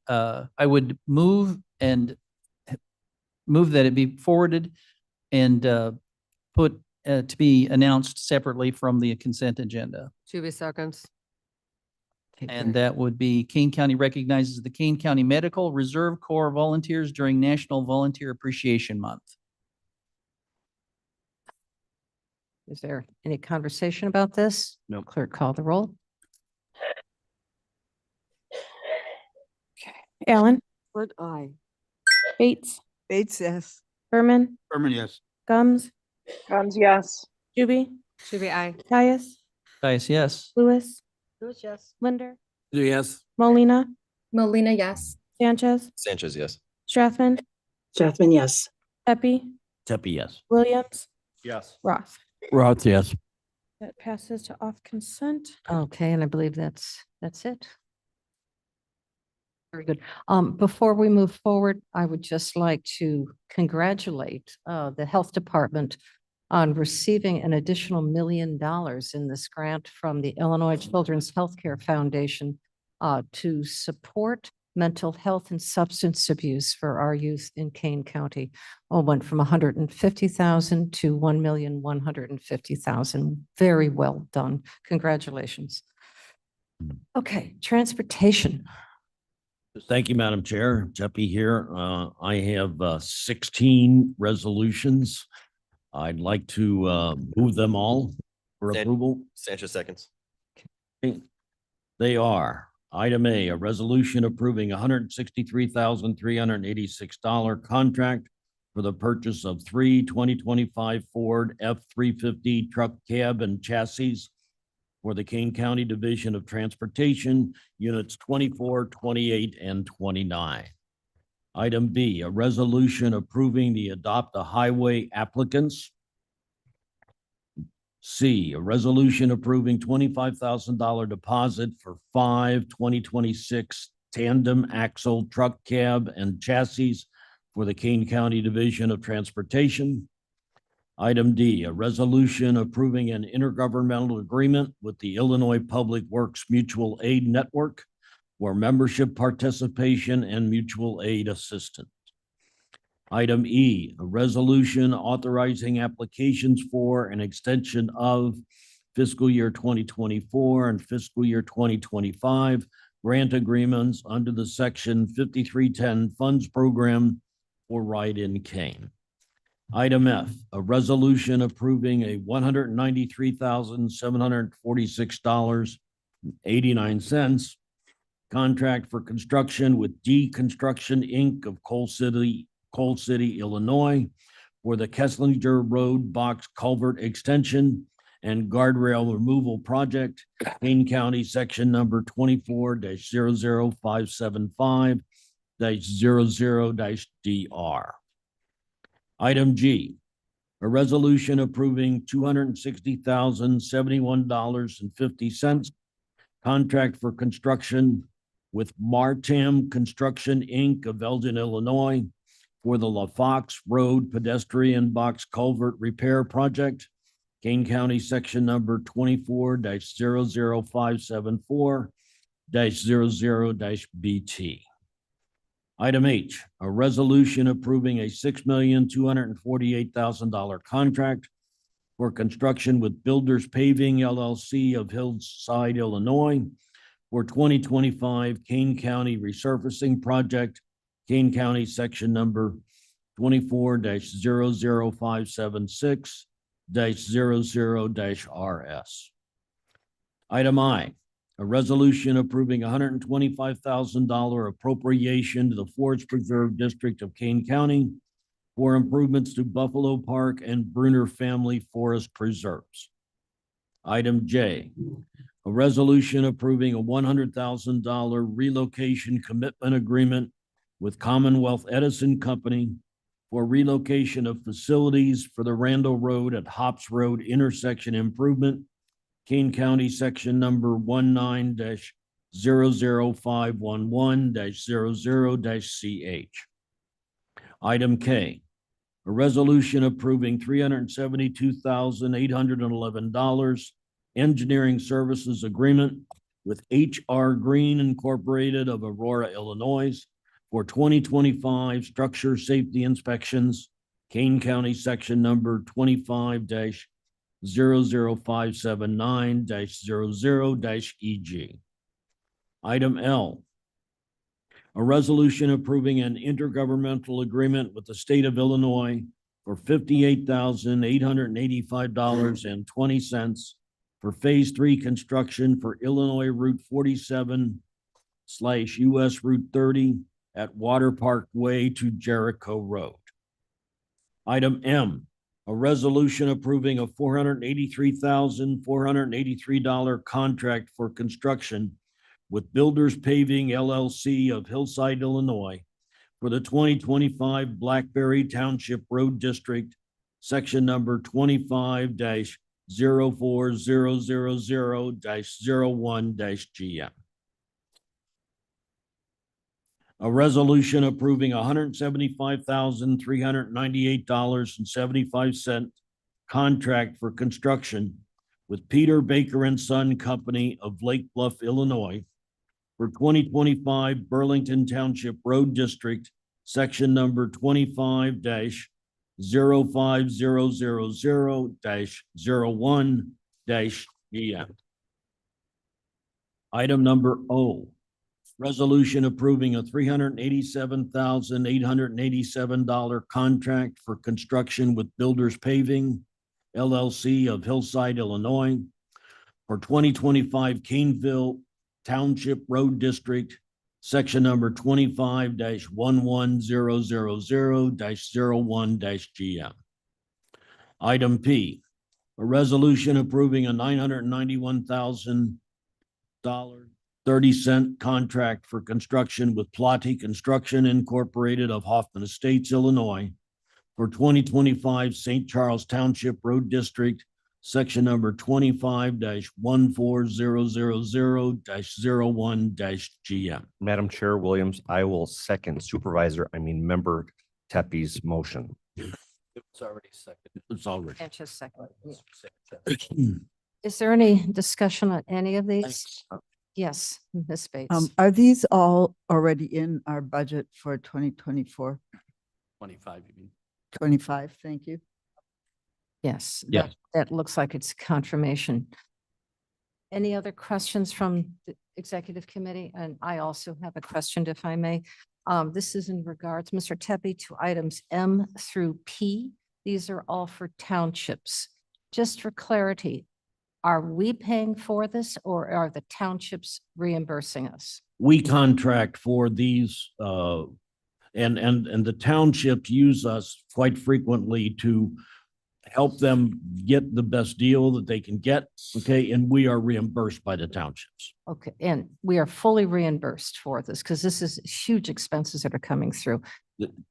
would move that it be forwarded and put to be announced separately from the consent agenda. Juby, seconds. And that would be Kane County recognizes the Kane County Medical Reserve Corps volunteers during National Volunteer Appreciation Month. Is there any conversation about this? No. Clerk, call the roll. Allen, Aye. Bates, Bates, yes. Berman, Yes. Gums, Gums, yes. Juby, Juby, aye. Caius, Caius, yes. Lewis, Lewis, yes. Linder, Yes. Molina, Molina, yes. Sanchez, Sanchez, yes. Strathman, Strathman, yes. Pepe, Tepe, yes. Williams, Yes. Roth. Roth, yes. That passes to off consent. Okay, and I believe that's it. Very good. Before we move forward, I would just like to congratulate the Health Department on receiving an additional $1 million in this grant from the Illinois Children's Healthcare Foundation to support mental health and substance abuse for our youth in Kane County. Went from 150,000 to 1,150,000. Very well done. Congratulations. Okay, transportation. Thank you, Madam Chair. Jeppy here. I have 16 resolutions. I'd like to move them all for approval. Sanchez seconds. They are, item A, a resolution approving $163,386 contract for the purchase of 2025 Ford F-350 truck cab and chassis for the Kane County Division of Transportation, Units 24, 28, and 29. Item B, a resolution approving the Adopt a Highway applicants. C, a resolution approving $25,000 deposit for 5 2026 tandem axle truck cab and chassis for the Kane County Division of Transportation. Item D, a resolution approving an intergovernmental agreement with the Illinois Public Works Mutual Aid Network for membership participation and mutual aid assistance. Item E, a resolution authorizing applications for an extension of fiscal year 2024 and fiscal year 2025 grant agreements under the Section 5310 Funds Program for Ride-in Kane. Item F, a resolution approving a $193,746.89 contract for construction with D Construction, Inc. of Coal City, Illinois, for the Kesslinger Road Box Culvert Extension and Guardrail Removal Project, Kane County, section number 24-00575-00-DR. Item G, a resolution approving $260,071.50 contract for construction with Martam Construction, Inc. of Elgin, Illinois, for the La Fox Road Pedestrian Box Culvert Repair Project, Kane County, section number 24-00574-00-BT. Item H, a resolution approving a $6,248,000 contract for construction with Builders Paving LLC of Hillside, Illinois, for 2025 Kane County Resurfacing Project, Kane County, section number 24-00576-00-RS. Item I, a resolution approving $125,000 appropriation to the Forest Preserve District of Kane County for improvements to Buffalo Park and Bruner Family Forest Preserves. Item J, a resolution approving a $100,000 relocation commitment agreement with Commonwealth Edison Company for relocation of facilities for the Randall Road at Hops Road intersection improvement, Kane County, section number 19-00511-00-CH. Item K, a resolution approving $372,811 engineering services agreement with HR Green Incorporated of Aurora, Illinois, for 2025 structure safety inspections, Kane County, section number 25-00579-00-EG. Item L, a resolution approving an intergovernmental agreement with the state of Illinois for $58,885.20 for Phase 3 construction for Illinois Route 47/US Route 30 at Water Park Way to Jericho Road. Item M, a resolution approving a $483,483 contract for construction with Builders Paving LLC of Hillside, Illinois, for the 2025 Blackberry Township Road District, section number 25-04000-01-GM. A resolution approving $175,398.75 contract for construction with Peter Baker and Son Company of Lake Bluff, Illinois, for 2025 Burlington Township Road District, section number 25-05000-01-GM. Item number O, resolution approving a $387,887 contract for construction with Builders Paving LLC of Hillside, Illinois, for 2025 Caneville Township Road District, section number 25-11000-01-GM. Item P, a resolution approving a $991,030 contract for construction with Plotty Construction Incorporated of Hoffman Estates, Illinois, for 2025 St. Charles Township Road District, section number 25-14000-01-GM. Madam Chair Williams, I will second Member Teppi's motion. It's already seconded. It's already. Sanchez second. Is there any discussion on any of these? Yes, Ms. Bates. Are these all already in our budget for 2024, 25, you mean? 25? Thank you. Yes. Yes. That looks like it's confirmation. Any other questions from the executive committee? And I also have a question, if I may. This is in regards, Mr. Teppi, to items M through P. These are all for townships. Just for clarity, are we paying for this or are the townships reimbursing us? We contract for these, and the townships use us quite frequently to help them get the best deal that they can get, okay? And we are reimbursed by the townships. Okay, and we are fully reimbursed for this because this is huge expenses that are coming through.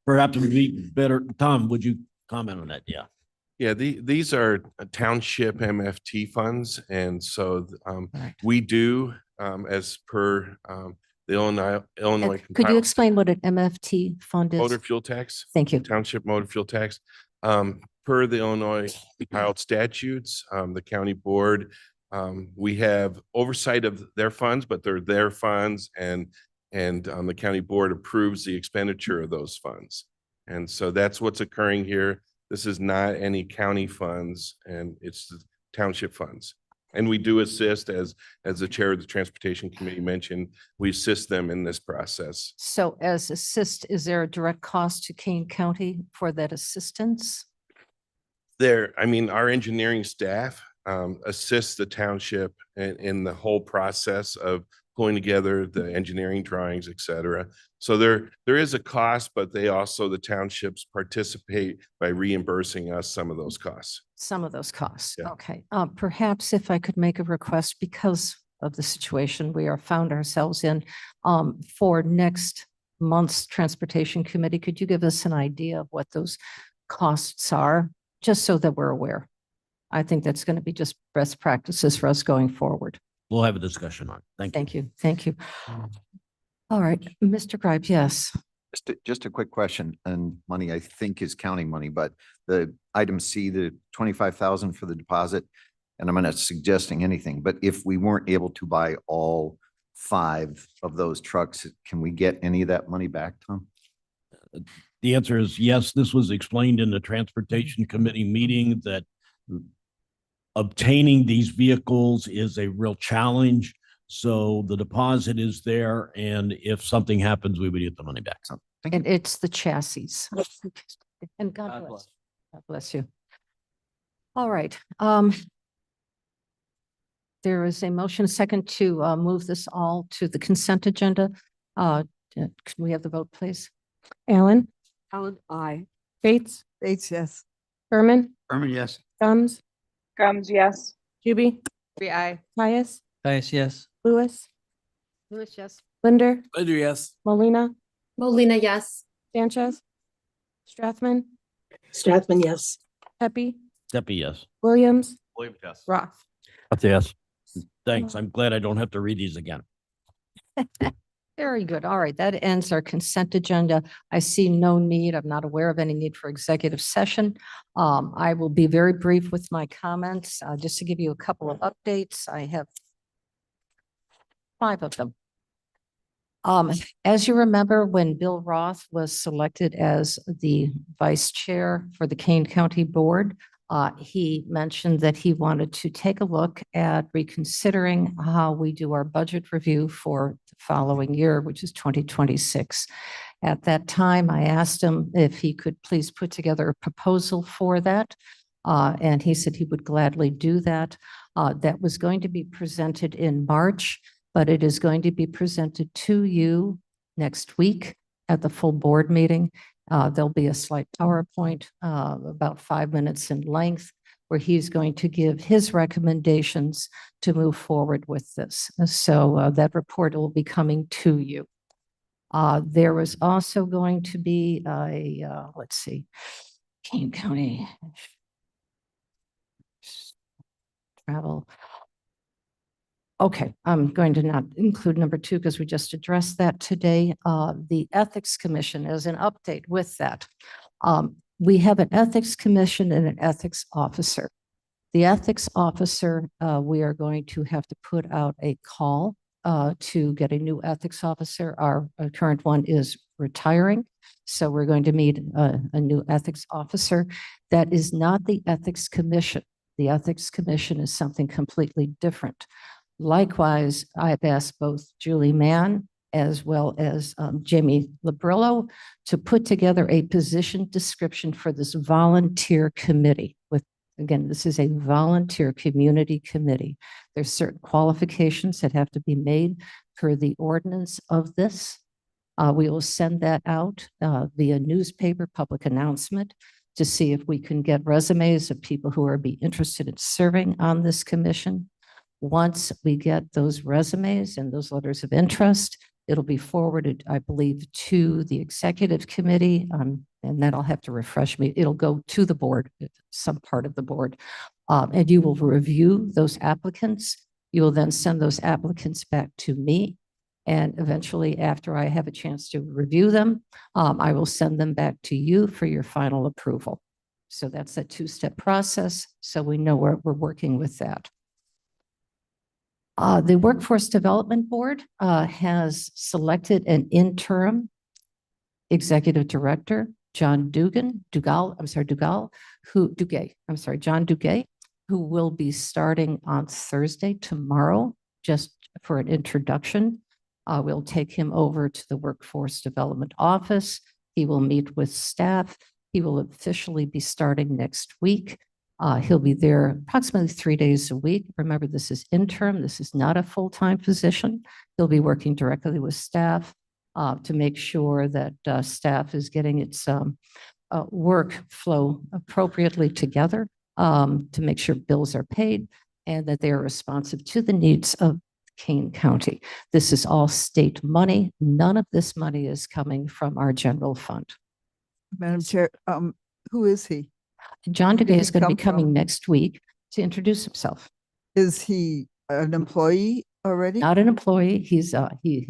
Perhaps it would be better, Tom, would you comment on that? Yeah. Yeah, these are township MFT funds. And so Right. we do, as per the Illinois And could you explain what an MFT fund is? motor fuel tax. Thank you. Township motor fuel tax. Per the Illinois compiled statutes, the county board, we have oversight of their funds, but they're their funds and the county board approves the expenditure of those funds. And so that's what's occurring here. This is not any county funds and it's the township funds. And we do assist, as the chair of the transportation committee mentioned, we assist them in this process. So as assist, is there a direct cost to Kane County for that assistance? Our engineering staff assists the township in the whole process of pulling together the engineering drawings, et cetera. So there is a cost, but the townships participate by reimbursing us some of those costs. Some of those costs. Yeah. Okay. Perhaps if I could make a request because of the situation we are found ourselves in, for next month's transportation committee, could you give us an idea of what those costs are? Just so that we're aware. I think that's going to be just best practices for us going forward. We'll have a discussion on it. Thank you. Thank you. All right, Mr. Gripe, yes. Just a quick question, and money I think is counting money, but the item C, the 25,000 for the deposit, and I'm not suggesting anything, but if we weren't able to buy all 5 of those trucks, can we get any of that money back, Tom? The answer is yes. This was explained in the Transportation Committee meeting that obtaining these vehicles is a real challenge. So the deposit is there, and if something happens, we would get the money back. And it's the chassis. And God bless. God bless you. All right. There is a motion second to move this all to the consent agenda. Can we have the vote, please? Allen, Allen, aye. Bates, Bates, yes. Berman, Berman, yes. Gums, Gums, yes. Juby, Aye. Pius, Yes, yes. Lewis, Lewis, yes. Linder, Linder, yes. Molina, Molina, yes. Sanchez, Strathman, Strathman, yes. Pepe, Steffi, yes. Williams, Williams, yes. Roth. Yes. Thanks. I'm glad I don't have to read these again. Very good. All right, that ends our consent agenda. I see no need, I'm not aware of any need for executive session. I will be very brief with my comments, just to give you a couple of updates. I have 5 of them. As you remember, when Bill Roth was selected as the vice chair for the Kane County Board, he mentioned that he wanted to take a look at reconsidering how we do our budget review for the following year, which is 2026. At that time, I asked him if he could please put together a proposal for that. And he said he would gladly do that. That was going to be presented in March, but it is going to be presented to you next week at the full board meeting. There'll be a slight PowerPoint, about 5 minutes in length, where he's going to give his recommendations to move forward with this. So that report will be coming to you. There was also going to be let's see, Kane County travel. Okay, I'm going to not include number 2 because we just addressed that today. The Ethics Commission is an update with that. We have an Ethics Commission and an Ethics Officer. The Ethics Officer, we are going to have to put out a call to get a new Ethics Officer. Our current one is retiring, so we're going to meet a new Ethics Officer. That is not the Ethics Commission. The Ethics Commission is something completely different. Likewise, I've asked both Julie Mann as well as Jamie Labrillo to put together a position description for this volunteer committee. Again, this is a volunteer community committee. There's certain qualifications that have to be made per the ordinance of this. We will send that out via newspaper, public announcement, to see if we can get resumes of people who are be interested in serving on this commission. Once we get those resumes and those letters of interest, it'll be forwarded, I believe, to the executive committee, and then I'll have to refresh me. It'll go to the board, some part of the board, and you will review those applicants. You will then send those applicants back to me, and eventually, after I have a chance to review them, I will send them back to you for your final approval. So that's a 2-step process, so we know where we're working with that. The Workforce Development Board has selected an interim executive director, John Dugan, Dugal, I'm sorry, Dugal, who, Duguay, I'm sorry, John Duguay, who will be starting on Thursday, tomorrow, just for an introduction. We'll take him over to the Workforce Development Office. He will meet with staff. He will officially be starting next week. He'll be there approximately 3 days a week. Remember, this is interim. This is not a full-time position. He'll be working directly with staff to make sure that staff is getting its workflow appropriately together, to make sure bills are paid and that they are responsive to the needs of Kane County. This is all state money. None of this money is coming from our general fund. Madam Chair, who is he? John Where did Duguay he is going to come be coming from? next week to introduce himself. Is he an employee already? Not an employee. He's A he's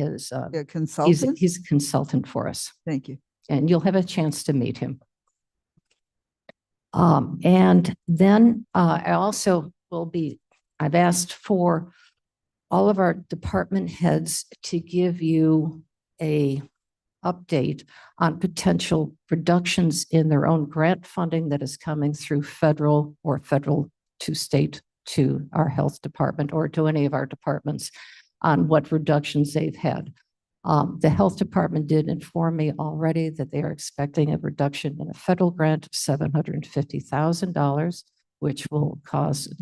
consultant? he's a consultant for us, Thank you. and you'll have a chance to meet him. And then I also will be, I've asked for all of our department heads to give you a update on potential reductions in their own grant funding that is coming through federal or federal to state to our health department or to any of our departments on what reductions they've had. The health department did inform me already that they are expecting a reduction in a federal grant of $750,000, which will cause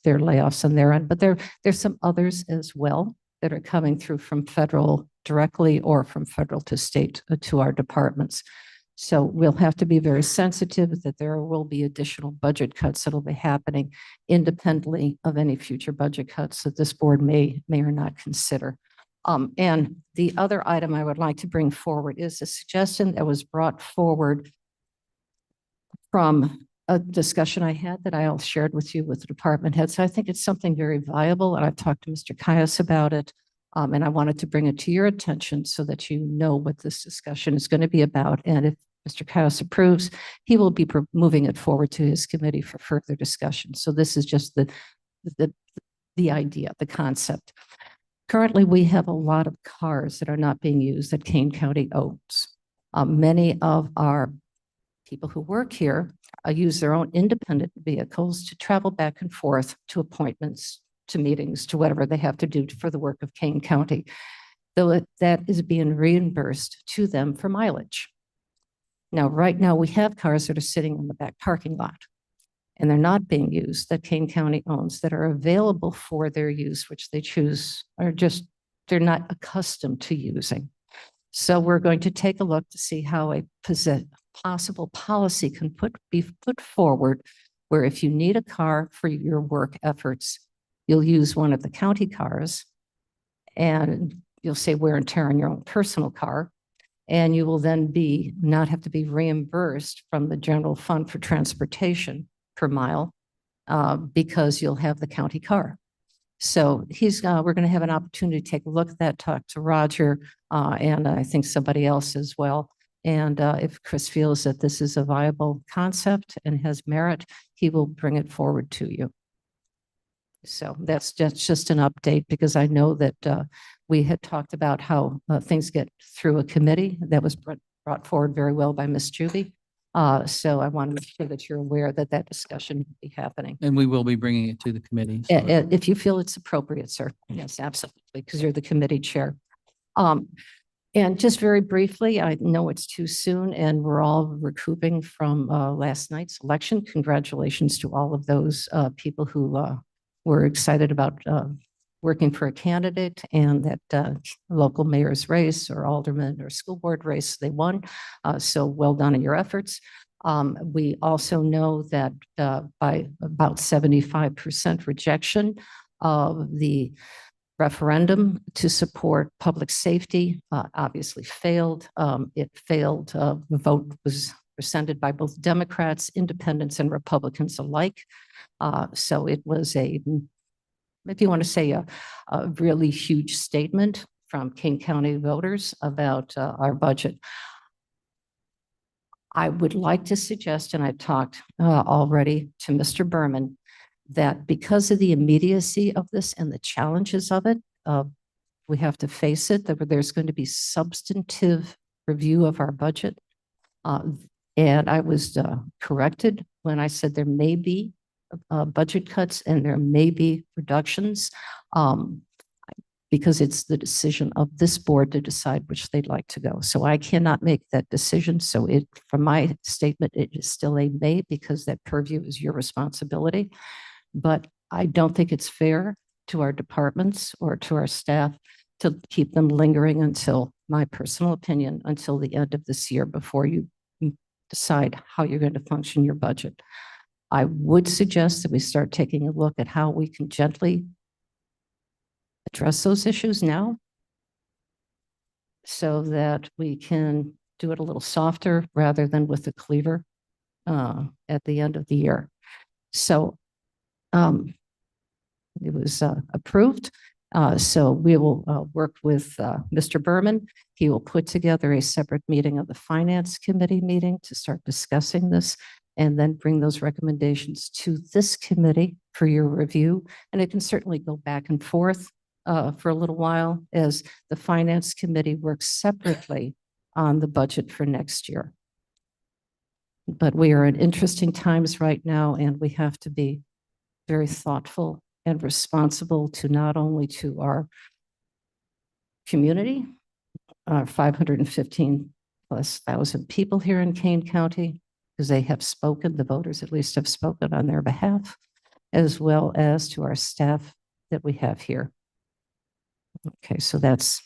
their layoffs on their end. But there's some others as well that are coming through from federal directly or from federal to state to our departments. So we'll have to be very sensitive that there will be additional budget cuts that will be happening independently of any future budget cuts that this board may or not consider. And the other item I would like to bring forward is a suggestion that was brought forward from a discussion I had that I shared with you with the department head. So I think it's something very viable, and I've talked to Mr. Caius about it. And I wanted to bring it to your attention so that you know what this discussion is going to be about. And if Mr. Caius approves, he will be moving it forward to his committee for further discussion. So this is just the idea, the concept. Currently, we have a lot of cars that are not being used that Kane County owns. Many of our people who work here use their own independent vehicles to travel back and forth to appointments, to meetings, to whatever they have to do for the work of Kane County, though that is being reimbursed to them for mileage. Now, right now, we have cars that are sitting in the back parking lot, and they're not being used, that Kane County owns, that are available for their use, which they choose, or just, they're not accustomed to using. So we're going to take a look to see how a possible policy can be put forward, where if you need a car for your work efforts, you'll use one of the county cars, and you'll say wear and tear on your own personal car, and you will then not have to be reimbursed from the general fund for transportation per mile, because you'll have the county car. So we're going to have an opportunity to take a look at that, talk to Roger, and I think somebody else as well. And if Chris feels that this is a viable concept and has merit, he will bring it forward to you. So that's just an update, because I know that we had talked about how things get through a committee. That was brought forward very well by Ms. Juby. So I want to make sure that you're aware that that discussion will be happening. And we will be bringing it to the committee. So If you feel it's appropriate, sir. Yes, absolutely, because you're the committee chair. And just very briefly, I know it's too soon and we're all recouping from last night's election. Congratulations to all of those people who were excited about working for a candidate, and that local mayor's race or alderman or school board race, they won. So well done in your efforts. We also know that by about 75% rejection of the referendum to support public safety obviously failed. It failed. The vote was rescinded by both Democrats, independents, and Republicans alike. So it was if you want to say a really huge statement from King County voters about our budget. I would like to suggest, and I've talked already to Mr. Berman, that because of the immediacy of this and the challenges of it, we have to face it, that there's going to be substantive review of our budget. And I was corrected when I said there may be budget cuts and there may be reductions, because it's the decision of this board to decide which they'd like to go. So I cannot make that decision. So from my statement, it is still a may, because that purview is your responsibility. But I don't think it's fair to our departments or to our staff to keep them lingering until, my personal opinion, until the end of this year before you decide how you're going to function your budget. I would suggest that we start taking a look at how we can gently address those issues now, so that we can do it a little softer rather than with a cleaver at the end of the year. So it was approved. So we will work with Mr. Berman. He will put together a separate meeting of the Finance Committee meeting to start discussing this, and then bring those recommendations to this committee for your review. And it can certainly go back and forth for a little while as the Finance Committee works separately on the budget for next year. But we are in interesting times right now, and we have to be very thoughtful and responsible to not only to our community, our 515 plus thousand people here in Kane County, because they have spoken, the voters at least have spoken on their behalf, as well as to our staff that we have here. Okay, so that's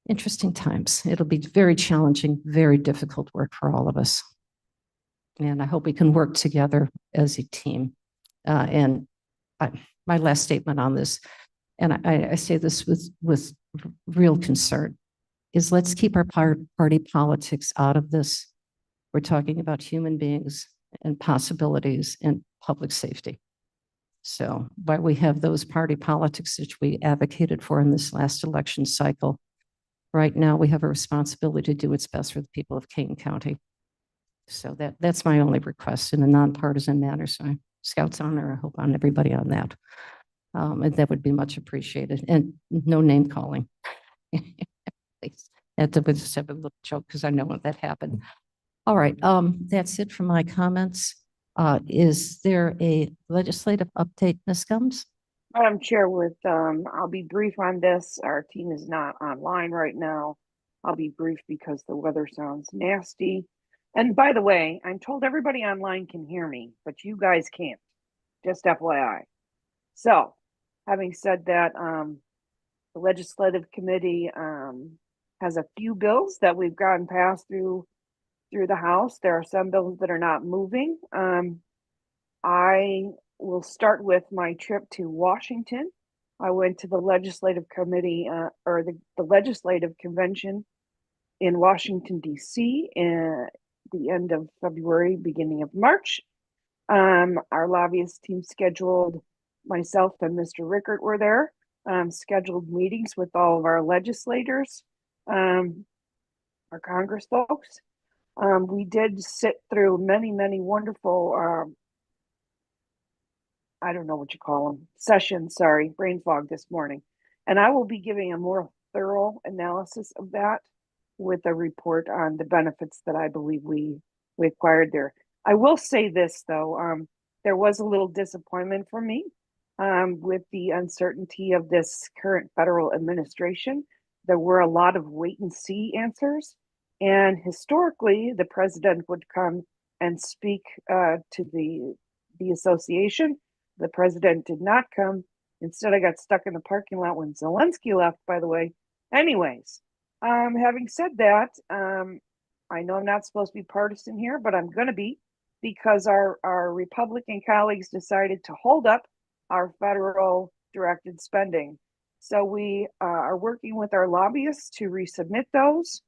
interesting times. It'll be very challenging, very difficult work for all of us. And I hope we can work together as a team. My last statement on this, and I say this with real concern is let's keep our party politics out of this. We're talking about human beings and possibilities and public safety. So while we have those party politics which we advocated for in this last election cycle, right now we have a responsibility to do what's best for the people of Kane County. So that's my only request in a nonpartisan manner. So Scouts honor, I hope on everybody on that. And that would be much appreciated, and no name calling. Please. That was just have a little joke because I know when that happened. All right, that's it for my comments. Is there a legislative update, Ms. Gums? Madam Chair, I'll be brief on this. Our team is not online right now. I'll be brief because the weather sounds nasty. And by the way, I'm told everybody online can hear me, but you guys can't. Just FYI. So, having said that, the legislative committee has a few bills that we've gotten passed through the House. There are some bills that are not moving. I will start with my trip to Washington. I went to the legislative committee or the legislative convention in Washington, D.C. in the end of February, beginning of March. Our lobbyist team scheduled, myself and Mr. Rickert were there, scheduled meetings with all of our legislators, our Congress folks. We did sit through many, many wonderful, I don't know what you call them, sessions, sorry, brain fog this morning. And I will be giving a more thorough analysis of that with a report on the benefits that I believe we acquired there. I will say this though, there was a little disappointment for me with the uncertainty of this current federal administration. There were a lot of wait and see answers. And historically, the president would come and speak to the association. The president did not come. Instead, I got stuck in the parking lot when Zelensky left, by the way. Anyways, having said that, I know I'm not supposed to be partisan here, but I'm going to be, because our Republican colleagues decided to hold up our federal directed spending. So we are working with our lobbyists to resubmit those.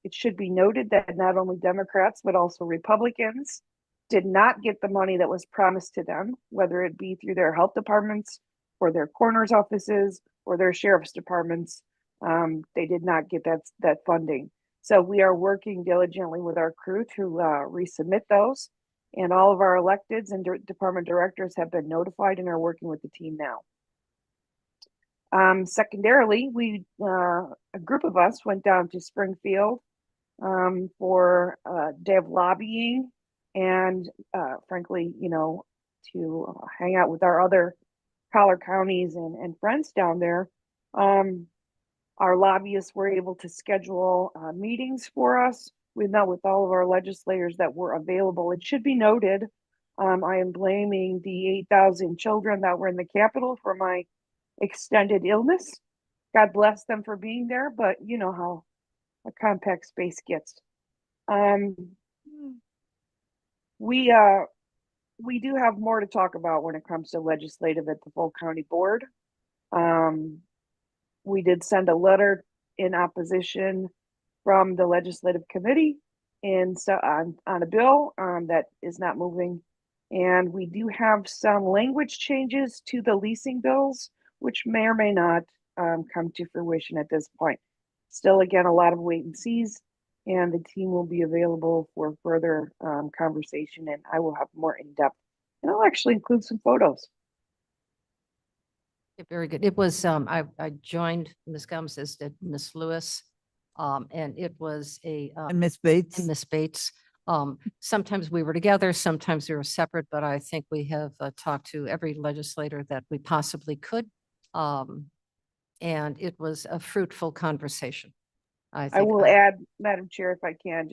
It should be noted that not only Democrats, but also Republicans did not get the money that was promised to them, whether it be through their health departments or their coroner's offices or their sheriff's departments. They did not get that funding. So we are working diligently with our crew to resubmit those. And all of our electeds and department directors have been notified and are working with the team now. Secondarily, a group of us went down to Springfield for a day of lobbying and frankly, to hang out with our other collar counties and friends down there. Our lobbyists were able to schedule meetings for us. We met with all of our legislators that were available. It should be noted, I am blaming the 8,000 children that were in the Capitol for my extended illness. God bless them for being there, but you know how a compact space gets. We do have more to talk about when it comes to legislative at the full county board. We did send a letter in opposition from the legislative committee on a bill that is not moving. And we do have some language changes to the leasing bills, which may or may not come to fruition at this point. Still, again, a lot of wait and sees, and the team will be available for further conversation, and I will have more in-depth, and I'll actually include some photos. Very good. It was, I joined Ms. Gums, as did Ms. Lewis, and it was and Ms. Bates. And Ms. Bates. Sometimes we were together, sometimes we were separate, but I think we have talked to every legislator that we possibly could. And it was a fruitful conversation. I will add, Madam Chair, if I can,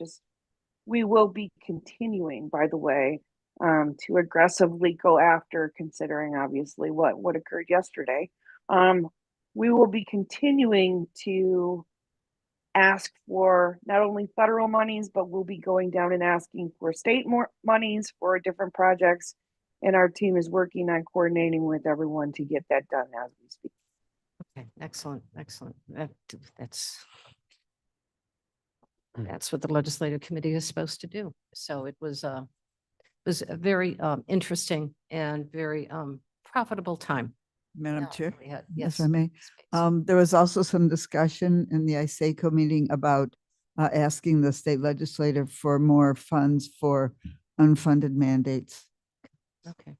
we will be continuing, by the way, to aggressively go after, considering obviously what occurred yesterday. We will be continuing to ask for not only federal monies, but we'll be going down and asking for state monies for different projects. And our team is working on coordinating with everyone to get that done as we speak. Okay, excellent, excellent. That's what the legislative committee is supposed to do. So it was a very interesting and very profitable time. Madam Yeah, Chair, we had- if Yes. I may. There was also some discussion in the ISACO meeting about asking the state legislature for more funds for unfunded mandates. Okay.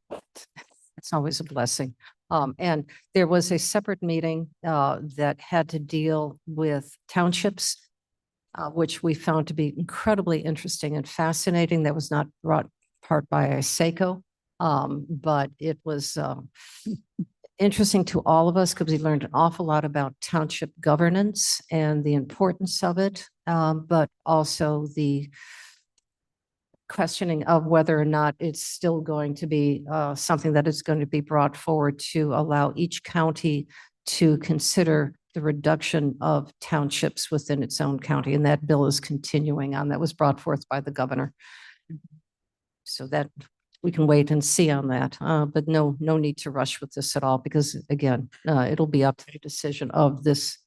It's always a blessing. And there was a separate meeting that had to deal with townships, which we found to be incredibly interesting and fascinating. That was not brought part by ISACO, but it was interesting to all of us because we learned an awful lot about township governance and the importance of it, but also the questioning of whether or not it's still going to be something that is going to be brought forward to allow each county to consider the reduction of townships within its own county. And that bill is continuing on. That was brought forth by the governor. So that we can wait and see on that, but no need to rush with this at all, because again, it'll be up to the decision of this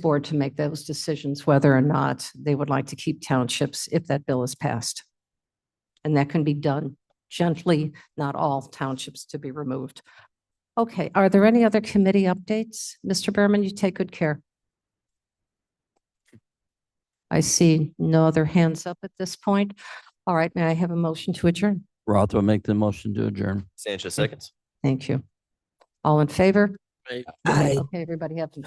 board to make those decisions, whether or not they would like to keep townships if that bill is passed. And that can be done gently, not all townships to be removed. Okay, are there any other committee updates? Mr. Berman, you take good care. I see no other hands up at this point. All right, may I have a motion to adjourn? Roth will make the motion to adjourn. Sanchez seconds. Thank you. All in favor? Aye. Okay, everybody have to.